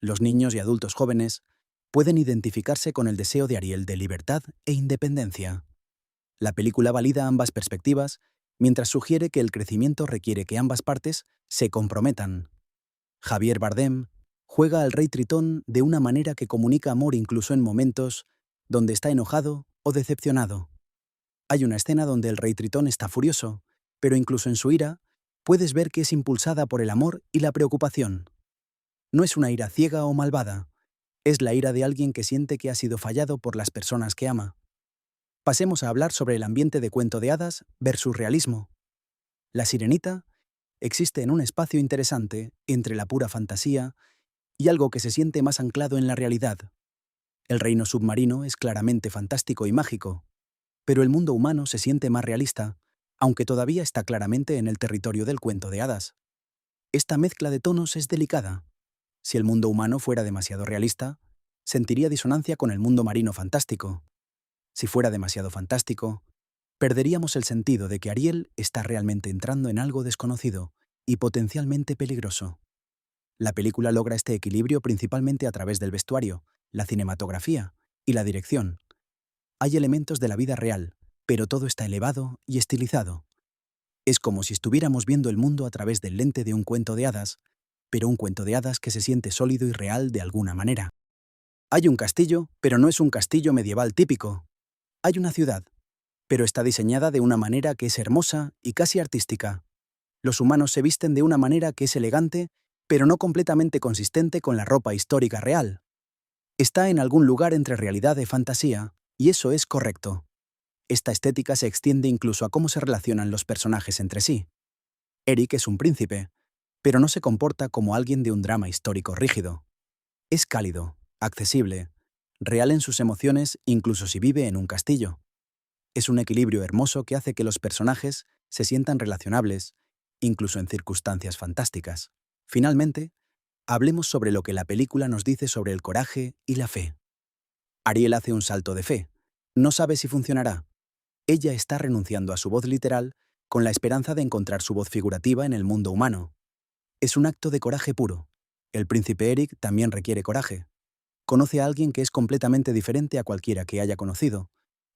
A: Los niños y adultos jóvenes pueden identificarse con el deseo de Ariel de libertad e independencia. La película valida ambas perspectivas, mientras sugiere que el crecimiento requiere que ambas partes se comprometan. Javier Bardem juega al rey Tritón de una manera que comunica amor incluso en momentos donde está enojado o decepcionado. Hay una escena donde el rey Tritón está furioso, pero incluso en su ira, puedes ver que es impulsada por el amor y la preocupación. No es una ira ciega o malvada, es la ira de alguien que siente que ha sido fallado por las personas que ama. Pasemos a hablar sobre el ambiente de cuento de hadas versus realismo. La Sirenita existe en un espacio interesante entre la pura fantasía y algo que se siente más anclado en la realidad. El reino submarino es claramente fantástico y mágico, pero el mundo humano se siente más realista, aunque todavía está claramente en el territorio del cuento de hadas. Esta mezcla de tonos es delicada. Si el mundo humano fuera demasiado realista, sentiría disonancia con el mundo marino fantástico. Si fuera demasiado fantástico, perderíamos el sentido de que Ariel está realmente entrando en algo desconocido y potencialmente peligroso. La película logra este equilibrio principalmente a través del vestuario, la cinematografía y la dirección. Hay elementos de la vida real, pero todo está elevado y estilizado. Es como si estuviéramos viendo el mundo a través del lente de un cuento de hadas, pero un cuento de hadas que se siente sólido y real de alguna manera. Hay un castillo, pero no es un castillo medieval típico. Hay una ciudad, pero está diseñada de una manera que es hermosa y casi artística. Los humanos se visten de una manera que es elegante, pero no completamente consistente con la ropa histórica real. Está en algún lugar entre realidad y fantasía, y eso es correcto. Esta estética se extiende incluso a cómo se relacionan los personajes entre sí. Eric es un príncipe, pero no se comporta como alguien de un drama histórico rígido. Es cálido, accesible, real en sus emociones incluso si vive en un castillo. Es un equilibrio hermoso que hace que los personajes se sientan relacionables, incluso en circunstancias fantásticas. Finalmente, hablemos sobre lo que la película nos dice sobre el coraje y la fe. Ariel hace un salto de fe. No sabe si funcionará. Ella está renunciando a su voz literal con la esperanza de encontrar su voz figurativa en el mundo humano. Es un acto de coraje puro. El príncipe Eric también requiere coraje. Conoce a alguien que es completamente diferente a cualquiera que haya conocido.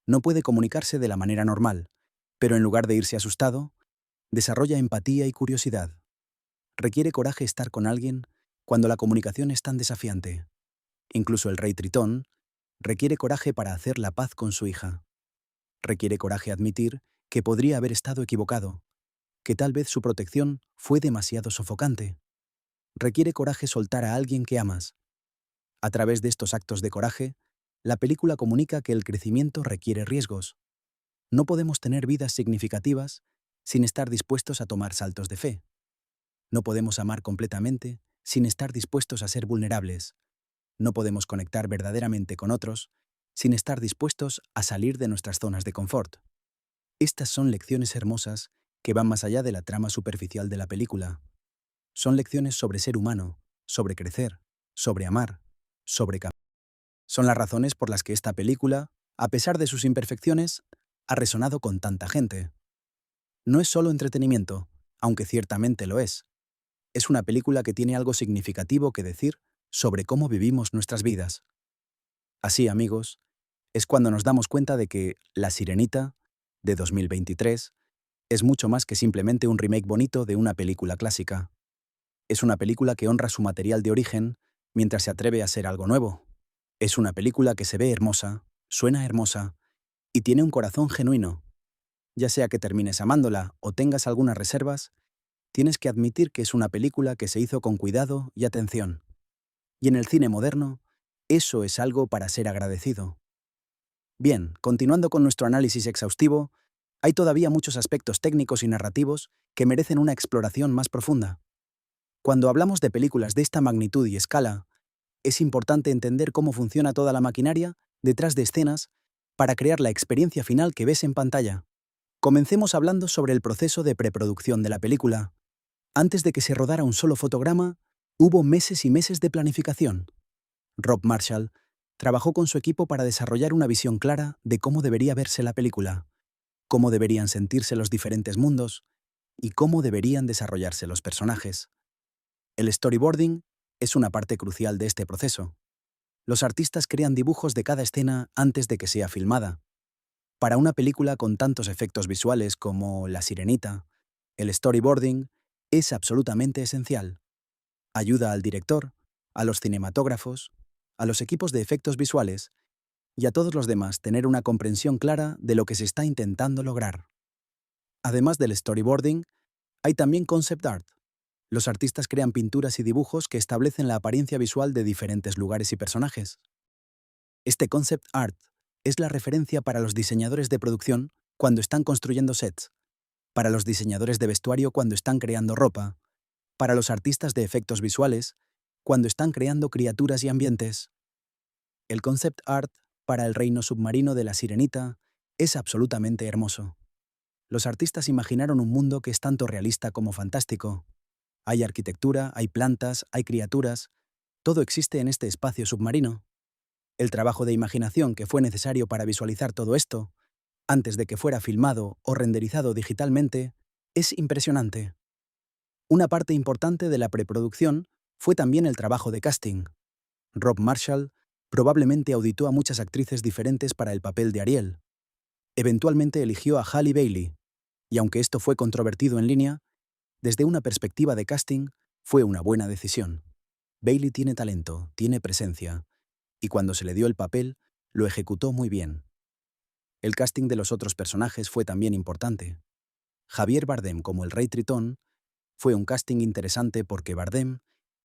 A: No puede comunicarse de la manera normal, pero en lugar de irse asustado, desarrolla empatía y curiosidad. Requiere coraje estar con alguien cuando la comunicación es tan desafiante. Incluso el rey Tritón requiere coraje para hacer la paz con su hija. Requiere coraje admitir que podría haber estado equivocado, que tal vez su protección fue demasiado sofocante. Requiere coraje soltar a alguien que amas. A través de estos actos de coraje, la película comunica que el crecimiento requiere riesgos. No podemos tener vidas significativas sin estar dispuestos a tomar saltos de fe. No podemos amar completamente sin estar dispuestos a ser vulnerables. No podemos conectar verdaderamente con otros sin estar dispuestos a salir de nuestras zonas de confort. Estas son lecciones hermosas que van más allá de la trama superficial de la película. Son lecciones sobre ser humano, sobre crecer, sobre amar, sobre cambiar. Son las razones por las que esta película, a pesar de sus imperfecciones, ha resonado con tanta gente. No es solo entretenimiento, aunque ciertamente lo es. Es una película que tiene algo significativo que decir sobre cómo vivimos nuestras vidas. Así, amigos, es cuando nos damos cuenta de que La Sirenita, de 2023, es mucho más que simplemente un remake bonito de una película clásica. Es una película que honra su material de origen mientras se atreve a ser algo nuevo. Es una película que se ve hermosa, suena hermosa y tiene un corazón genuino. Ya sea que termines amándola o tengas algunas reservas, tienes que admitir que es una película que se hizo con cuidado y atención. Y en el cine moderno, eso es algo para ser agradecido. Bien, continuando con nuestro análisis exhaustivo, hay todavía muchos aspectos técnicos y narrativos que merecen una exploración más profunda. Cuando hablamos de películas de esta magnitud y escala, es importante entender cómo funciona toda la maquinaria detrás de escenas para crear la experiencia final que ves en pantalla. Comencemos hablando sobre el proceso de preproducción de la película. Antes de que se rodara un solo fotograma, hubo meses y meses de planificación. Rob Marshall trabajó con su equipo para desarrollar una visión clara de cómo debería verse la película, cómo deberían sentirse los diferentes mundos y cómo deberían desarrollarse los personajes. El storyboarding es una parte crucial de este proceso. Los artistas crean dibujos de cada escena antes de que sea filmada. Para una película con tantos efectos visuales como La Sirenita, el storyboarding es absolutamente esencial. Ayuda al director, a los cinematógrafos, a los equipos de efectos visuales y a todos los demás tener una comprensión clara de lo que se está intentando lograr. Además del storyboarding, hay también concept art. Los artistas crean pinturas y dibujos que establecen la apariencia visual de diferentes lugares y personajes. Este concept art es la referencia para los diseñadores de producción cuando están construyendo sets, para los diseñadores de vestuario cuando están creando ropa, para los artistas de efectos visuales cuando están creando criaturas y ambientes. El concept art para el reino submarino de La Sirenita es absolutamente hermoso. Los artistas imaginaron un mundo que es tanto realista como fantástico. Hay arquitectura, hay plantas, hay criaturas. Todo existe en este espacio submarino. El trabajo de imaginación que fue necesario para visualizar todo esto, antes de que fuera filmado o renderizado digitalmente, es impresionante. Una parte importante de la preproducción fue también el trabajo de casting. Rob Marshall probablemente auditó a muchas actrices diferentes para el papel de Ariel. Eventualmente eligió a Halle Bailey, y aunque esto fue controvertido en línea, desde una perspectiva de casting, fue una buena decisión. Bailey tiene talento, tiene presencia, y cuando se le dio el papel, lo ejecutó muy bien. El casting de los otros personajes fue también importante. Javier Bardem como el Rey Tritón fue un casting interesante porque Bardem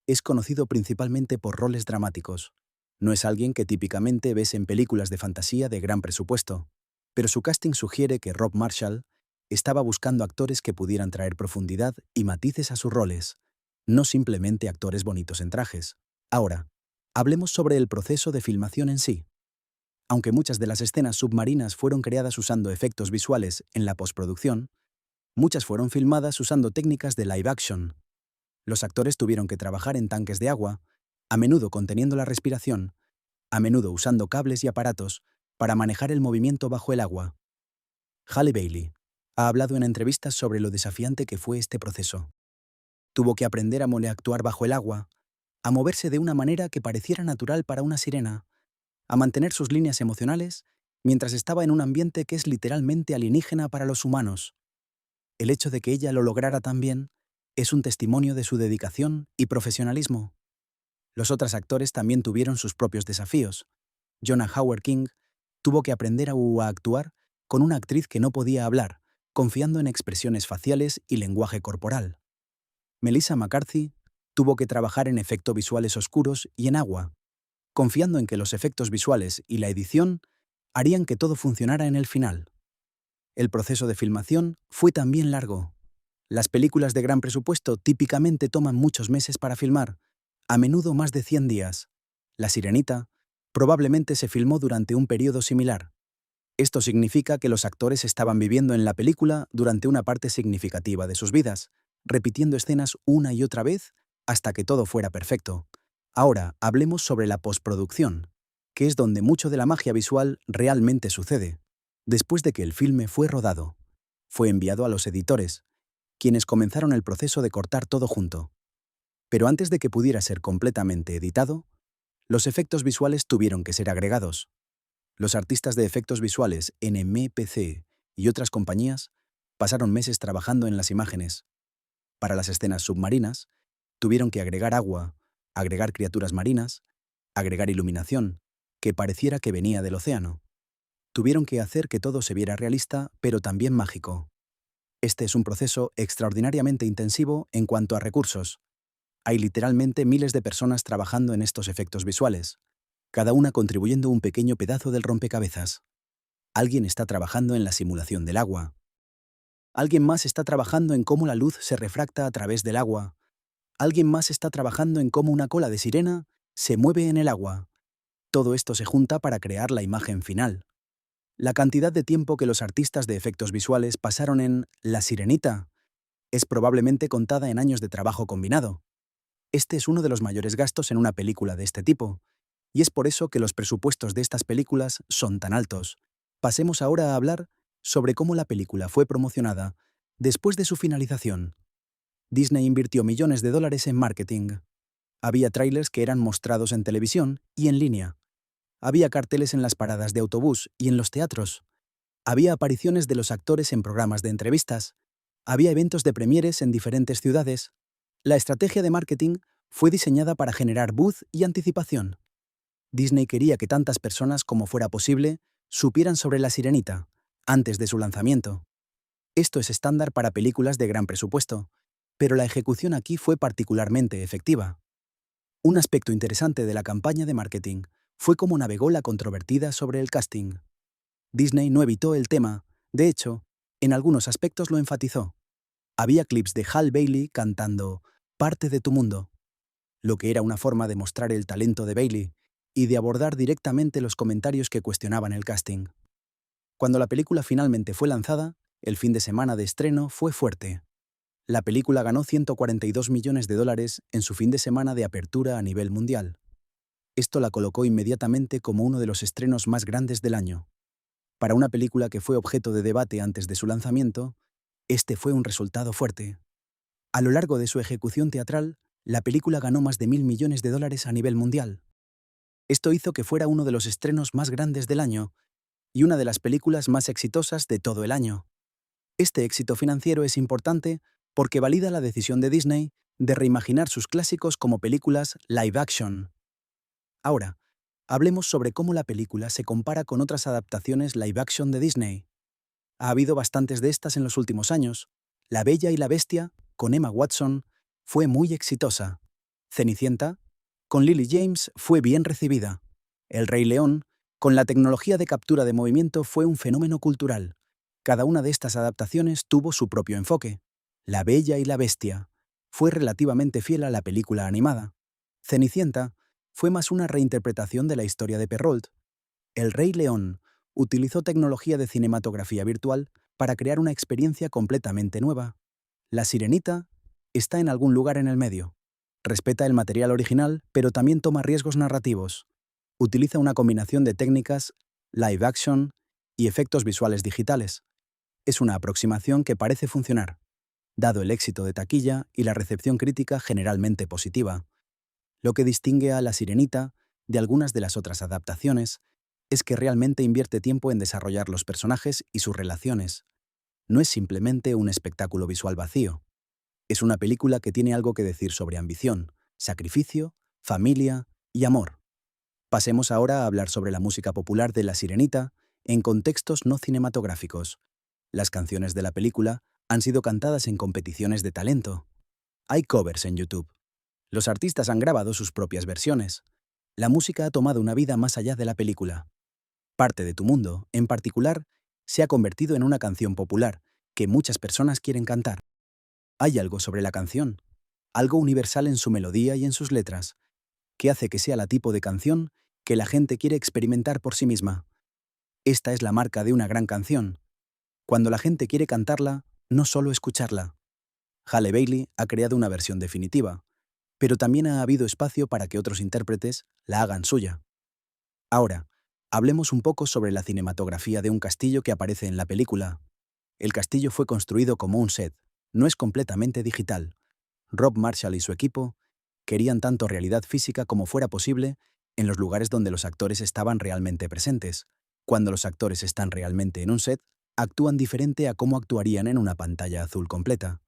A: es conocido principalmente por roles dramáticos. No es alguien que típicamente ves en películas de fantasía de gran presupuesto, pero su casting sugiere que Rob Marshall estaba buscando actores que pudieran traer profundidad y matices a sus roles, no simplemente actores bonitos en trajes. Ahora, hablemos sobre el proceso de filmación en sí. Aunque muchas de las escenas submarinas fueron creadas usando efectos visuales en la postproducción, muchas fueron filmadas usando técnicas de live action. Los actores tuvieron que trabajar en tanques de agua, a menudo conteniendo la respiración, a menudo usando cables y aparatos para manejar el movimiento bajo el agua. Halle Bailey ha hablado en entrevistas sobre lo desafiante que fue este proceso. Tuvo que aprender a actuar bajo el agua, a moverse de una manera que pareciera natural para una sirena, a mantener sus líneas emocionales mientras estaba en un ambiente que es literalmente alienígena para los humanos. El hecho de que ella lo lograra tan bien es un testimonio de su dedicación y profesionalismo. Los otros actores también tuvieron sus propios desafíos. Jonah Hauer-King tuvo que aprender a actuar con una actriz que no podía hablar, confiando en expresiones faciales y lenguaje corporal. Melissa McCarthy tuvo que trabajar en efectos visuales oscuros y en agua, confiando en que los efectos visuales y la edición harían que todo funcionara en el final. El proceso de filmación fue también largo. Las películas de gran presupuesto típicamente toman muchos meses para filmar, a menudo más de 100 días. La Sirenita probablemente se filmó durante un periodo similar. Esto significa que los actores estaban viviendo en la película durante una parte significativa de sus vidas, repitiendo escenas una y otra vez hasta que todo fuera perfecto. Ahora hablemos sobre la postproducción, que es donde mucho de la magia visual realmente sucede. Después de que el filme fue rodado, fue enviado a los editores, quienes comenzaron el proceso de cortar todo junto. Pero antes de que pudiera ser completamente editado, los efectos visuales tuvieron que ser agregados. Los artistas de efectos visuales NMPC y otras compañías pasaron meses trabajando en las imágenes. Para las escenas submarinas, tuvieron que agregar agua, agregar criaturas marinas, agregar iluminación, que pareciera que venía del océano. Tuvieron que hacer que todo se viera realista, pero también mágico. Este es un proceso extraordinariamente intensivo en cuanto a recursos. Hay literalmente miles de personas trabajando en estos efectos visuales, cada una contribuyendo un pequeño pedazo del rompecabezas. Alguien está trabajando en la simulación del agua. Alguien más está trabajando en cómo la luz se refracta a través del agua. Alguien más está trabajando en cómo una cola de sirena se mueve en el agua. Todo esto se junta para crear la imagen final. La cantidad de tiempo que los artistas de efectos visuales pasaron en La Sirenita es probablemente contada en años de trabajo combinado. Este es uno de los mayores gastos en una película de este tipo, y es por eso que los presupuestos de estas películas son tan altos. Pasemos ahora a hablar sobre cómo la película fue promocionada después de su finalización. Disney invirtió millones de dólares en marketing. Había trailers que eran mostrados en televisión y en línea. Había carteles en las paradas de autobús y en los teatros. Había apariciones de los actores en programas de entrevistas. Había eventos de premieres en diferentes ciudades. La estrategia de marketing fue diseñada para generar buzz y anticipación. Disney quería que tantas personas como fuera posible supieran sobre La Sirenita antes de su lanzamiento. Esto es estándar para películas de gran presupuesto, pero la ejecución aquí fue particularmente efectiva. Un aspecto interesante de la campaña de marketing fue cómo navegó la controvertida sobre el casting. Disney no evitó el tema, de hecho, en algunos aspectos lo enfatizó. Había clips de Halle Bailey cantando Parte de tu mundo, lo que era una forma de mostrar el talento de Bailey y de abordar directamente los comentarios que cuestionaban el casting. Cuando la película finalmente fue lanzada, el fin de semana de estreno fue fuerte. La película ganó $142 millones en su fin de semana de apertura a nivel mundial. Esto la colocó inmediatamente como uno de los estrenos más grandes del año. Para una película que fue objeto de debate antes de su lanzamiento, este fue un resultado fuerte. A lo largo de su ejecución teatral, la película ganó más de $1.000 millones a nivel mundial. Esto hizo que fuera uno de los estrenos más grandes del año y una de las películas más exitosas de todo el año. Este éxito financiero es importante porque valida la decisión de Disney de reimaginar sus clásicos como películas live action. Ahora, hablemos sobre cómo la película se compara con otras adaptaciones live action de Disney. Ha habido bastantes de estas en los últimos años. La Bella y la Bestia, con Emma Watson, fue muy exitosa. Cenicienta, con Lily James, fue bien recibida. El Rey León, con la tecnología de captura de movimiento, fue un fenómeno cultural. Cada una de estas adaptaciones tuvo su propio enfoque. La Bella y la Bestia fue relativamente fiel a la película animada. Cenicienta fue más una reinterpretación de la historia de Perrault. El Rey León utilizó tecnología de cinematografía virtual para crear una experiencia completamente nueva. La Sirenita está en algún lugar en el medio. Respeta el material original, pero también toma riesgos narrativos. Utiliza una combinación de técnicas, live action y efectos visuales digitales. Es una aproximación que parece funcionar, dado el éxito de taquilla y la recepción crítica generalmente positiva. Lo que distingue a La Sirenita de algunas de las otras adaptaciones es que realmente invierte tiempo en desarrollar los personajes y sus relaciones. No es simplemente un espectáculo visual vacío. Es una película que tiene algo que decir sobre ambición, sacrificio, familia y amor. Pasemos ahora a hablar sobre la música popular de La Sirenita en contextos no cinematográficos. Las canciones de la película han sido cantadas en competiciones de talento. Hay covers en YouTube. Los artistas han grabado sus propias versiones. La música ha tomado una vida más allá de la película. Parte de tu mundo, en particular, se ha convertido en una canción popular que muchas personas quieren cantar. Hay algo sobre la canción, algo universal en su melodía y en sus letras, que hace que sea la tipo de canción que la gente quiere experimentar por sí misma. Esta es la marca de una gran canción, cuando la gente quiere cantarla, no solo escucharla. Halle Bailey ha creado una versión definitiva, pero también ha habido espacio para que otros intérpretes la hagan suya. Ahora, hablemos un poco sobre la cinematografía de un castillo que aparece en la película. El castillo fue construido como un set, no es completamente digital. Rob Marshall y su equipo querían tanto realidad física como fuera posible en los lugares donde los actores estaban realmente presentes. Cuando los actores están realmente en un set, actúan diferente a cómo actuarían en una pantalla azul completa.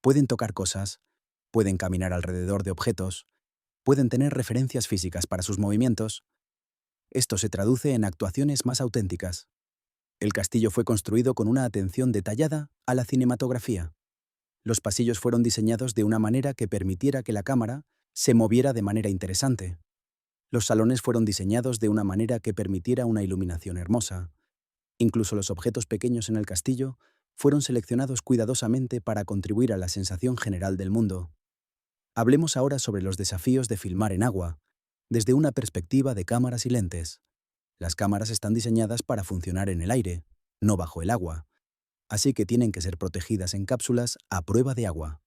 A: Pueden tocar cosas, pueden caminar alrededor de objetos, pueden tener referencias físicas para sus movimientos. Esto se traduce en actuaciones más auténticas. El castillo fue construido con una atención detallada a la cinematografía. Los pasillos fueron diseñados de una manera que permitiera que la cámara se moviera de manera interesante. Los salones fueron diseñados de una manera que permitiera una iluminación hermosa. Incluso los objetos pequeños en el castillo fueron seleccionados cuidadosamente para contribuir a la sensación general del mundo. Hablemos ahora sobre los desafíos de filmar en agua, desde una perspectiva de cámaras y lentes. Las cámaras están diseñadas para funcionar en el aire, no bajo el agua, así que tienen que ser protegidas en cápsulas a prueba de agua.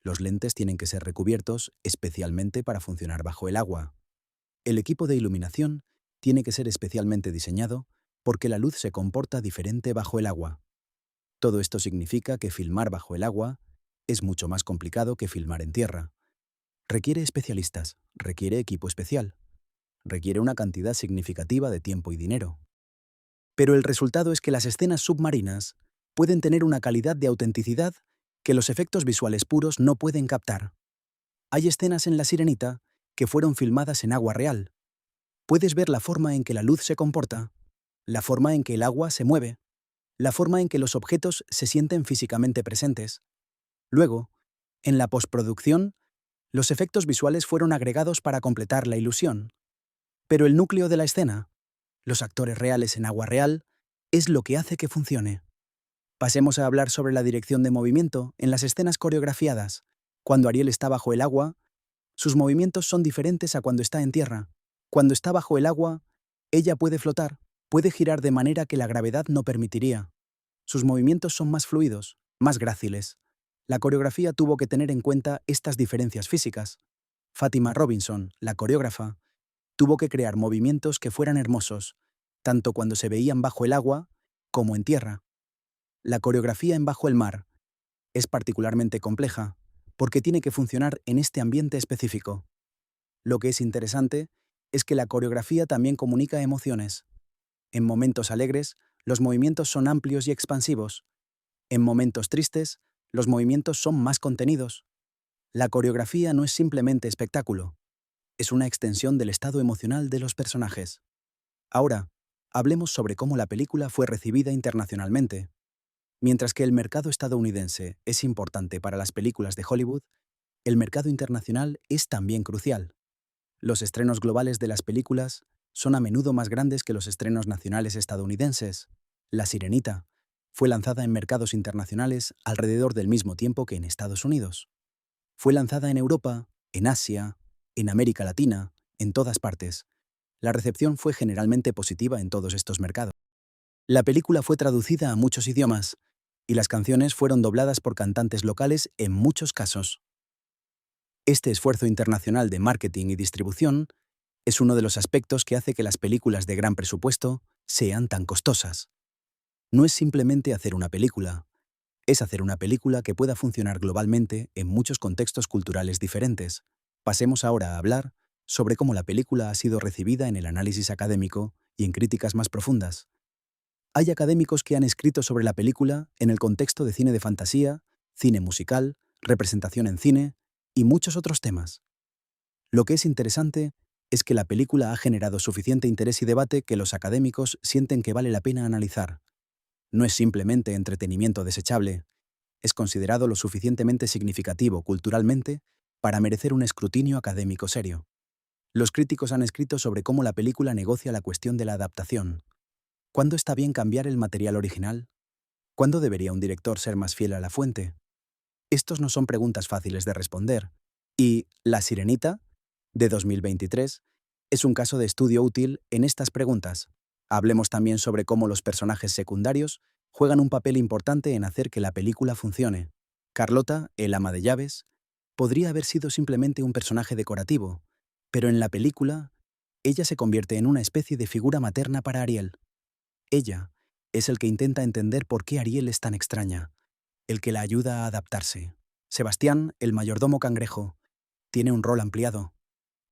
A: Los lentes tienen que ser recubiertos especialmente para funcionar bajo el agua. El equipo de iluminación tiene que ser especialmente diseñado porque la luz se comporta diferente bajo el agua. Todo esto significa que filmar bajo el agua es mucho más complicado que filmar en tierra. Requiere especialistas, requiere equipo especial, requiere una cantidad significativa de tiempo y dinero. Pero el resultado es que las escenas submarinas pueden tener una calidad de autenticidad que los efectos visuales puros no pueden captar. Hay escenas en La Sirenita que fueron filmadas en agua real. Puedes ver la forma en que la luz se comporta, la forma en que el agua se mueve, la forma en que los objetos se sienten físicamente presentes. Luego, en la postproducción, los efectos visuales fueron agregados para completar la ilusión. Pero el núcleo de la escena, los actores reales en agua real, es lo que hace que funcione. Pasemos a hablar sobre la dirección de movimiento en las escenas coreografiadas. Cuando Ariel está bajo el agua, sus movimientos son diferentes a cuando está en tierra. Cuando está bajo el agua, ella puede flotar, puede girar de manera que la gravedad no permitiría. Sus movimientos son más fluidos, más gráciles. La coreografía tuvo que tener en cuenta estas diferencias físicas. Fátima Robinson, la coreógrafa, tuvo que crear movimientos que fueran hermosos, tanto cuando se veían bajo el agua como en tierra. La coreografía en Bajo el mar es particularmente compleja porque tiene que funcionar en este ambiente específico. Lo que es interesante es que la coreografía también comunica emociones. En momentos alegres, los movimientos son amplios y expansivos. En momentos tristes, los movimientos son más contenidos. La coreografía no es simplemente espectáculo, es una extensión del estado emocional de los personajes. Ahora, hablemos sobre cómo la película fue recibida internacionalmente. Mientras que el mercado estadounidense es importante para las películas de Hollywood, el mercado internacional es también crucial. Los estrenos globales de las películas son a menudo más grandes que los estrenos nacionales estadounidenses. La Sirenita fue lanzada en mercados internacionales alrededor del mismo tiempo que en Estados Unidos. Fue lanzada en Europa, en Asia, en América Latina, en todas partes. La recepción fue generalmente positiva en todos estos mercados. La película fue traducida a muchos idiomas, y las canciones fueron dobladas por cantantes locales en muchos casos. Este esfuerzo internacional de marketing y distribución es uno de los aspectos que hace que las películas de gran presupuesto sean tan costosas. No es simplemente hacer una película, es hacer una película que pueda funcionar globalmente en muchos contextos culturales diferentes. Pasemos ahora a hablar sobre cómo la película ha sido recibida en el análisis académico y en críticas más profundas. Hay académicos que han escrito sobre la película en el contexto de cine de fantasía, cine musical, representación en cine y muchos otros temas. Lo que es interesante es que la película ha generado suficiente interés y debate que los académicos sienten que vale la pena analizar. No es simplemente entretenimiento desechable, es considerado lo suficientemente significativo culturalmente para merecer un escrutinio académico serio. Los críticos han escrito sobre cómo la película negocia la cuestión de la adaptación. ¿Cuándo está bien cambiar el material original? ¿Cuándo debería un director ser más fiel a la fuente? Estos no son preguntas fáciles de responder. Y La Sirenita, de 2023, es un caso de estudio útil en estas preguntas. Hablemos también sobre cómo los personajes secundarios juegan un papel importante en hacer que la película funcione. Carlota, el ama de llaves, podría haber sido simplemente un personaje decorativo, pero en la película, ella se convierte en una especie de figura materna para Ariel. Ella es el que intenta entender por qué Ariel es tan extraña, el que la ayuda a adaptarse. Sebastián, el mayordomo cangrejo, tiene un rol ampliado.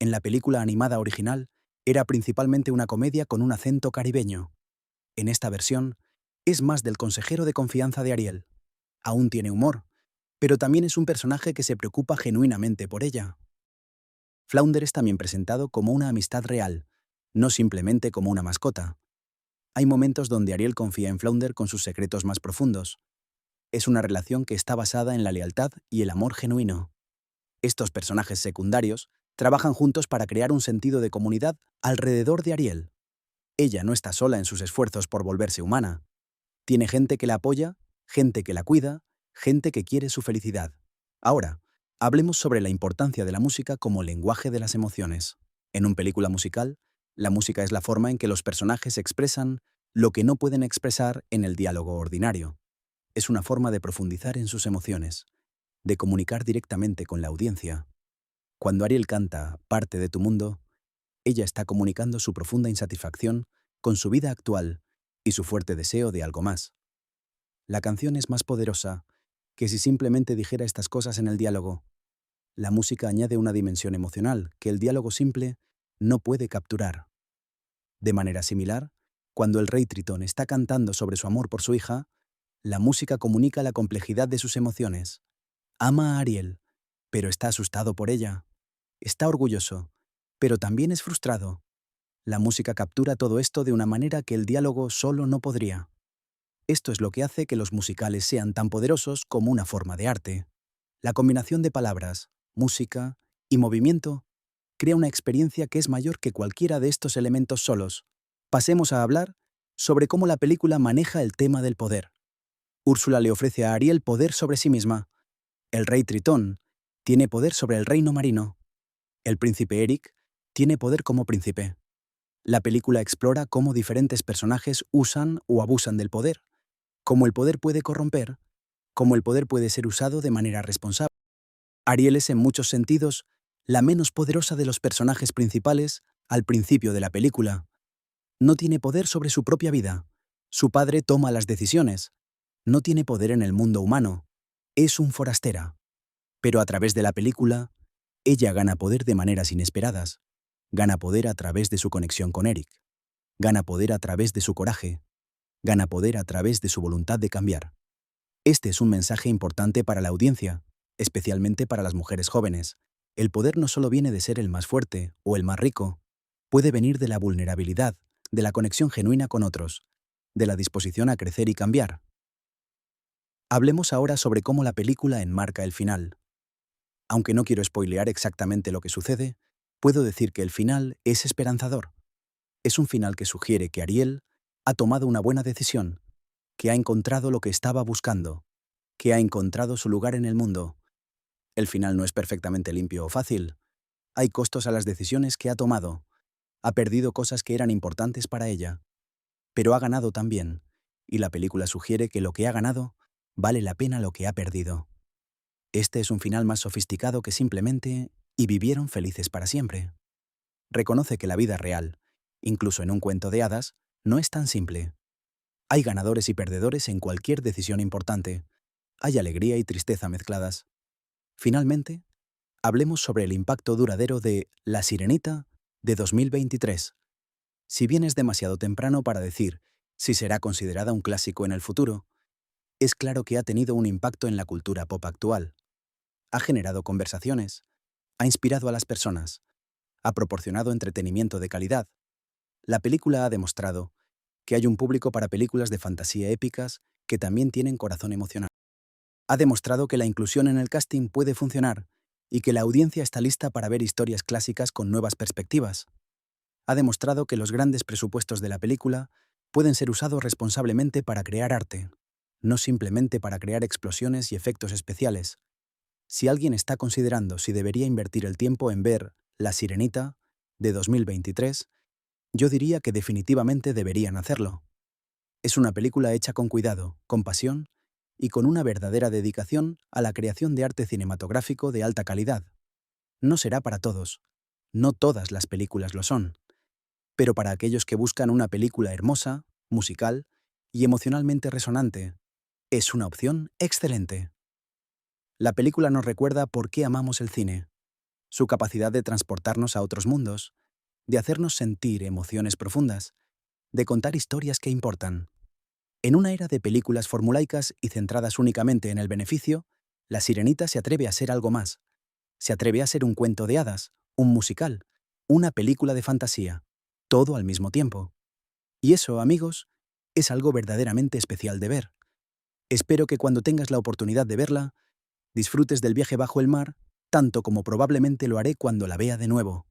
A: En la película animada original, era principalmente una comedia con un acento caribeño. En esta versión, es más del consejero de confianza de Ariel. Aún tiene humor, pero también es un personaje que se preocupa genuinamente por ella. Flounder es también presentado como una amistad real, no simplemente como una mascota. Hay momentos donde Ariel confía en Flounder con sus secretos más profundos. Es una relación que está basada en la lealtad y el amor genuino. Estos personajes secundarios trabajan juntos para crear un sentido de comunidad alrededor de Ariel. Ella no está sola en sus esfuerzos por volverse humana. Tiene gente que la apoya, gente que la cuida, gente que quiere su felicidad. Ahora, hablemos sobre la importancia de la música como lenguaje de las emociones. En una película musical, la música es la forma en que los personajes expresan lo que no pueden expresar en el diálogo ordinario. Es una forma de profundizar en sus emociones, de comunicar directamente con la audiencia. Cuando Ariel canta Parte de tu mundo, ella está comunicando su profunda insatisfacción con su vida actual y su fuerte deseo de algo más. La canción es más poderosa que si simplemente dijera estas cosas en el diálogo. La música añade una dimensión emocional que el diálogo simple no puede capturar. De manera similar, cuando el rey Tritón está cantando sobre su amor por su hija, la música comunica la complejidad de sus emociones. Ama a Ariel, pero está asustado por ella. Está orgulloso, pero también es frustrado. La música captura todo esto de una manera que el diálogo solo no podría. Esto es lo que hace que los musicales sean tan poderosos como una forma de arte. La combinación de palabras, música y movimiento crea una experiencia que es mayor que cualquiera de estos elementos solos. Pasemos a hablar sobre cómo la película maneja el tema del poder. Úrsula le ofrece a Ariel poder sobre sí misma. El rey Tritón tiene poder sobre el reino marino. El príncipe Eric tiene poder como príncipe. La película explora cómo diferentes personajes usan o abusan del poder, cómo el poder puede corromper, cómo el poder puede ser usado de manera responsable. Ariel es en muchos sentidos la menos poderosa de los personajes principales al principio de la película. No tiene poder sobre su propia vida. Su padre toma las decisiones. No tiene poder en el mundo humano. Es un forastera. Pero a través de la película, ella gana poder de maneras inesperadas. Gana poder a través de su conexión con Eric. Gana poder a través de su coraje. Gana poder a través de su voluntad de cambiar. Este es un mensaje importante para la audiencia, especialmente para las mujeres jóvenes. El poder no solo viene de ser el más fuerte o el más rico, puede venir de la vulnerabilidad, de la conexión genuina con otros, de la disposición a crecer y cambiar. Hablemos ahora sobre cómo la película enmarca el final. Aunque no quiero spoilear exactamente lo que sucede, puedo decir que el final es esperanzador. Es un final que sugiere que Ariel ha tomado una buena decisión, que ha encontrado lo que estaba buscando, que ha encontrado su lugar en el mundo. El final no es perfectamente limpio o fácil. Hay costos a las decisiones que ha tomado. Ha perdido cosas que eran importantes para ella. Pero ha ganado también, y la película sugiere que lo que ha ganado vale la pena lo que ha perdido. Este es un final más sofisticado que simplemente "y vivieron felices para siempre". Reconoce que la vida real, incluso en un cuento de hadas, no es tan simple. Hay ganadores y perdedores en cualquier decisión importante. Hay alegría y tristeza mezcladas. Finalmente, hablemos sobre el impacto duradero de La Sirenita de 2023. Si bien es demasiado temprano para decir si será considerada un clásico en el futuro, es claro que ha tenido un impacto en la cultura pop actual. Ha generado conversaciones, ha inspirado a las personas, ha proporcionado entretenimiento de calidad. La película ha demostrado que hay un público para películas de fantasía épicas que también tienen corazón emocional. Ha demostrado que la inclusión en el casting puede funcionar y que la audiencia está lista para ver historias clásicas con nuevas perspectivas. Ha demostrado que los grandes presupuestos de la película pueden ser usados responsablemente para crear arte, no simplemente para crear explosiones y efectos especiales. Si alguien está considerando si debería invertir el tiempo en ver La Sirenita, de 2023, yo diría que definitivamente deberían hacerlo. Es una película hecha con cuidado, con pasión y con una verdadera dedicación a la creación de arte cinematográfico de alta calidad. No será para todos. No todas las películas lo son. Pero para aquellos que buscan una película hermosa, musical y emocionalmente resonante, es una opción excelente. La película nos recuerda por qué amamos el cine, su capacidad de transportarnos a otros mundos, de hacernos sentir emociones profundas, de contar historias que importan. En una era de películas formulaicas y centradas únicamente en el beneficio, La Sirenita se atreve a ser algo más. Se atreve a ser un cuento de hadas, un musical, una película de fantasía, todo al mismo tiempo. Y eso, amigos, es algo verdaderamente especial de ver. Espero que cuando tengas la oportunidad de verla, disfrutes del viaje bajo el mar, tanto como probablemente lo haré cuando la vea de nuevo.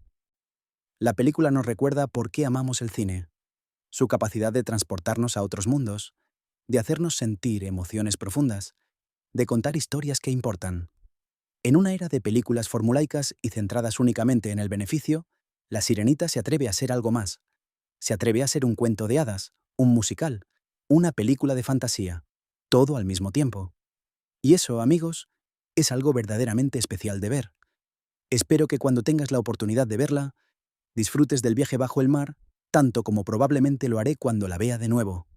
A: La película nos recuerda por qué amamos el cine, su capacidad de transportarnos a otros mundos, de hacernos sentir emociones profundas, de contar historias que importan. En una era de películas formulaicas y centradas únicamente en el beneficio, La Sirenita se atreve a ser algo más. Se atreve a ser un cuento de hadas, un musical, una película de fantasía, todo al mismo tiempo. Y eso, amigos, es algo verdaderamente especial de ver. Espero que cuando tengas la oportunidad de verla, disfrutes del viaje bajo el mar, tanto como probablemente lo haré cuando la vea de nuevo.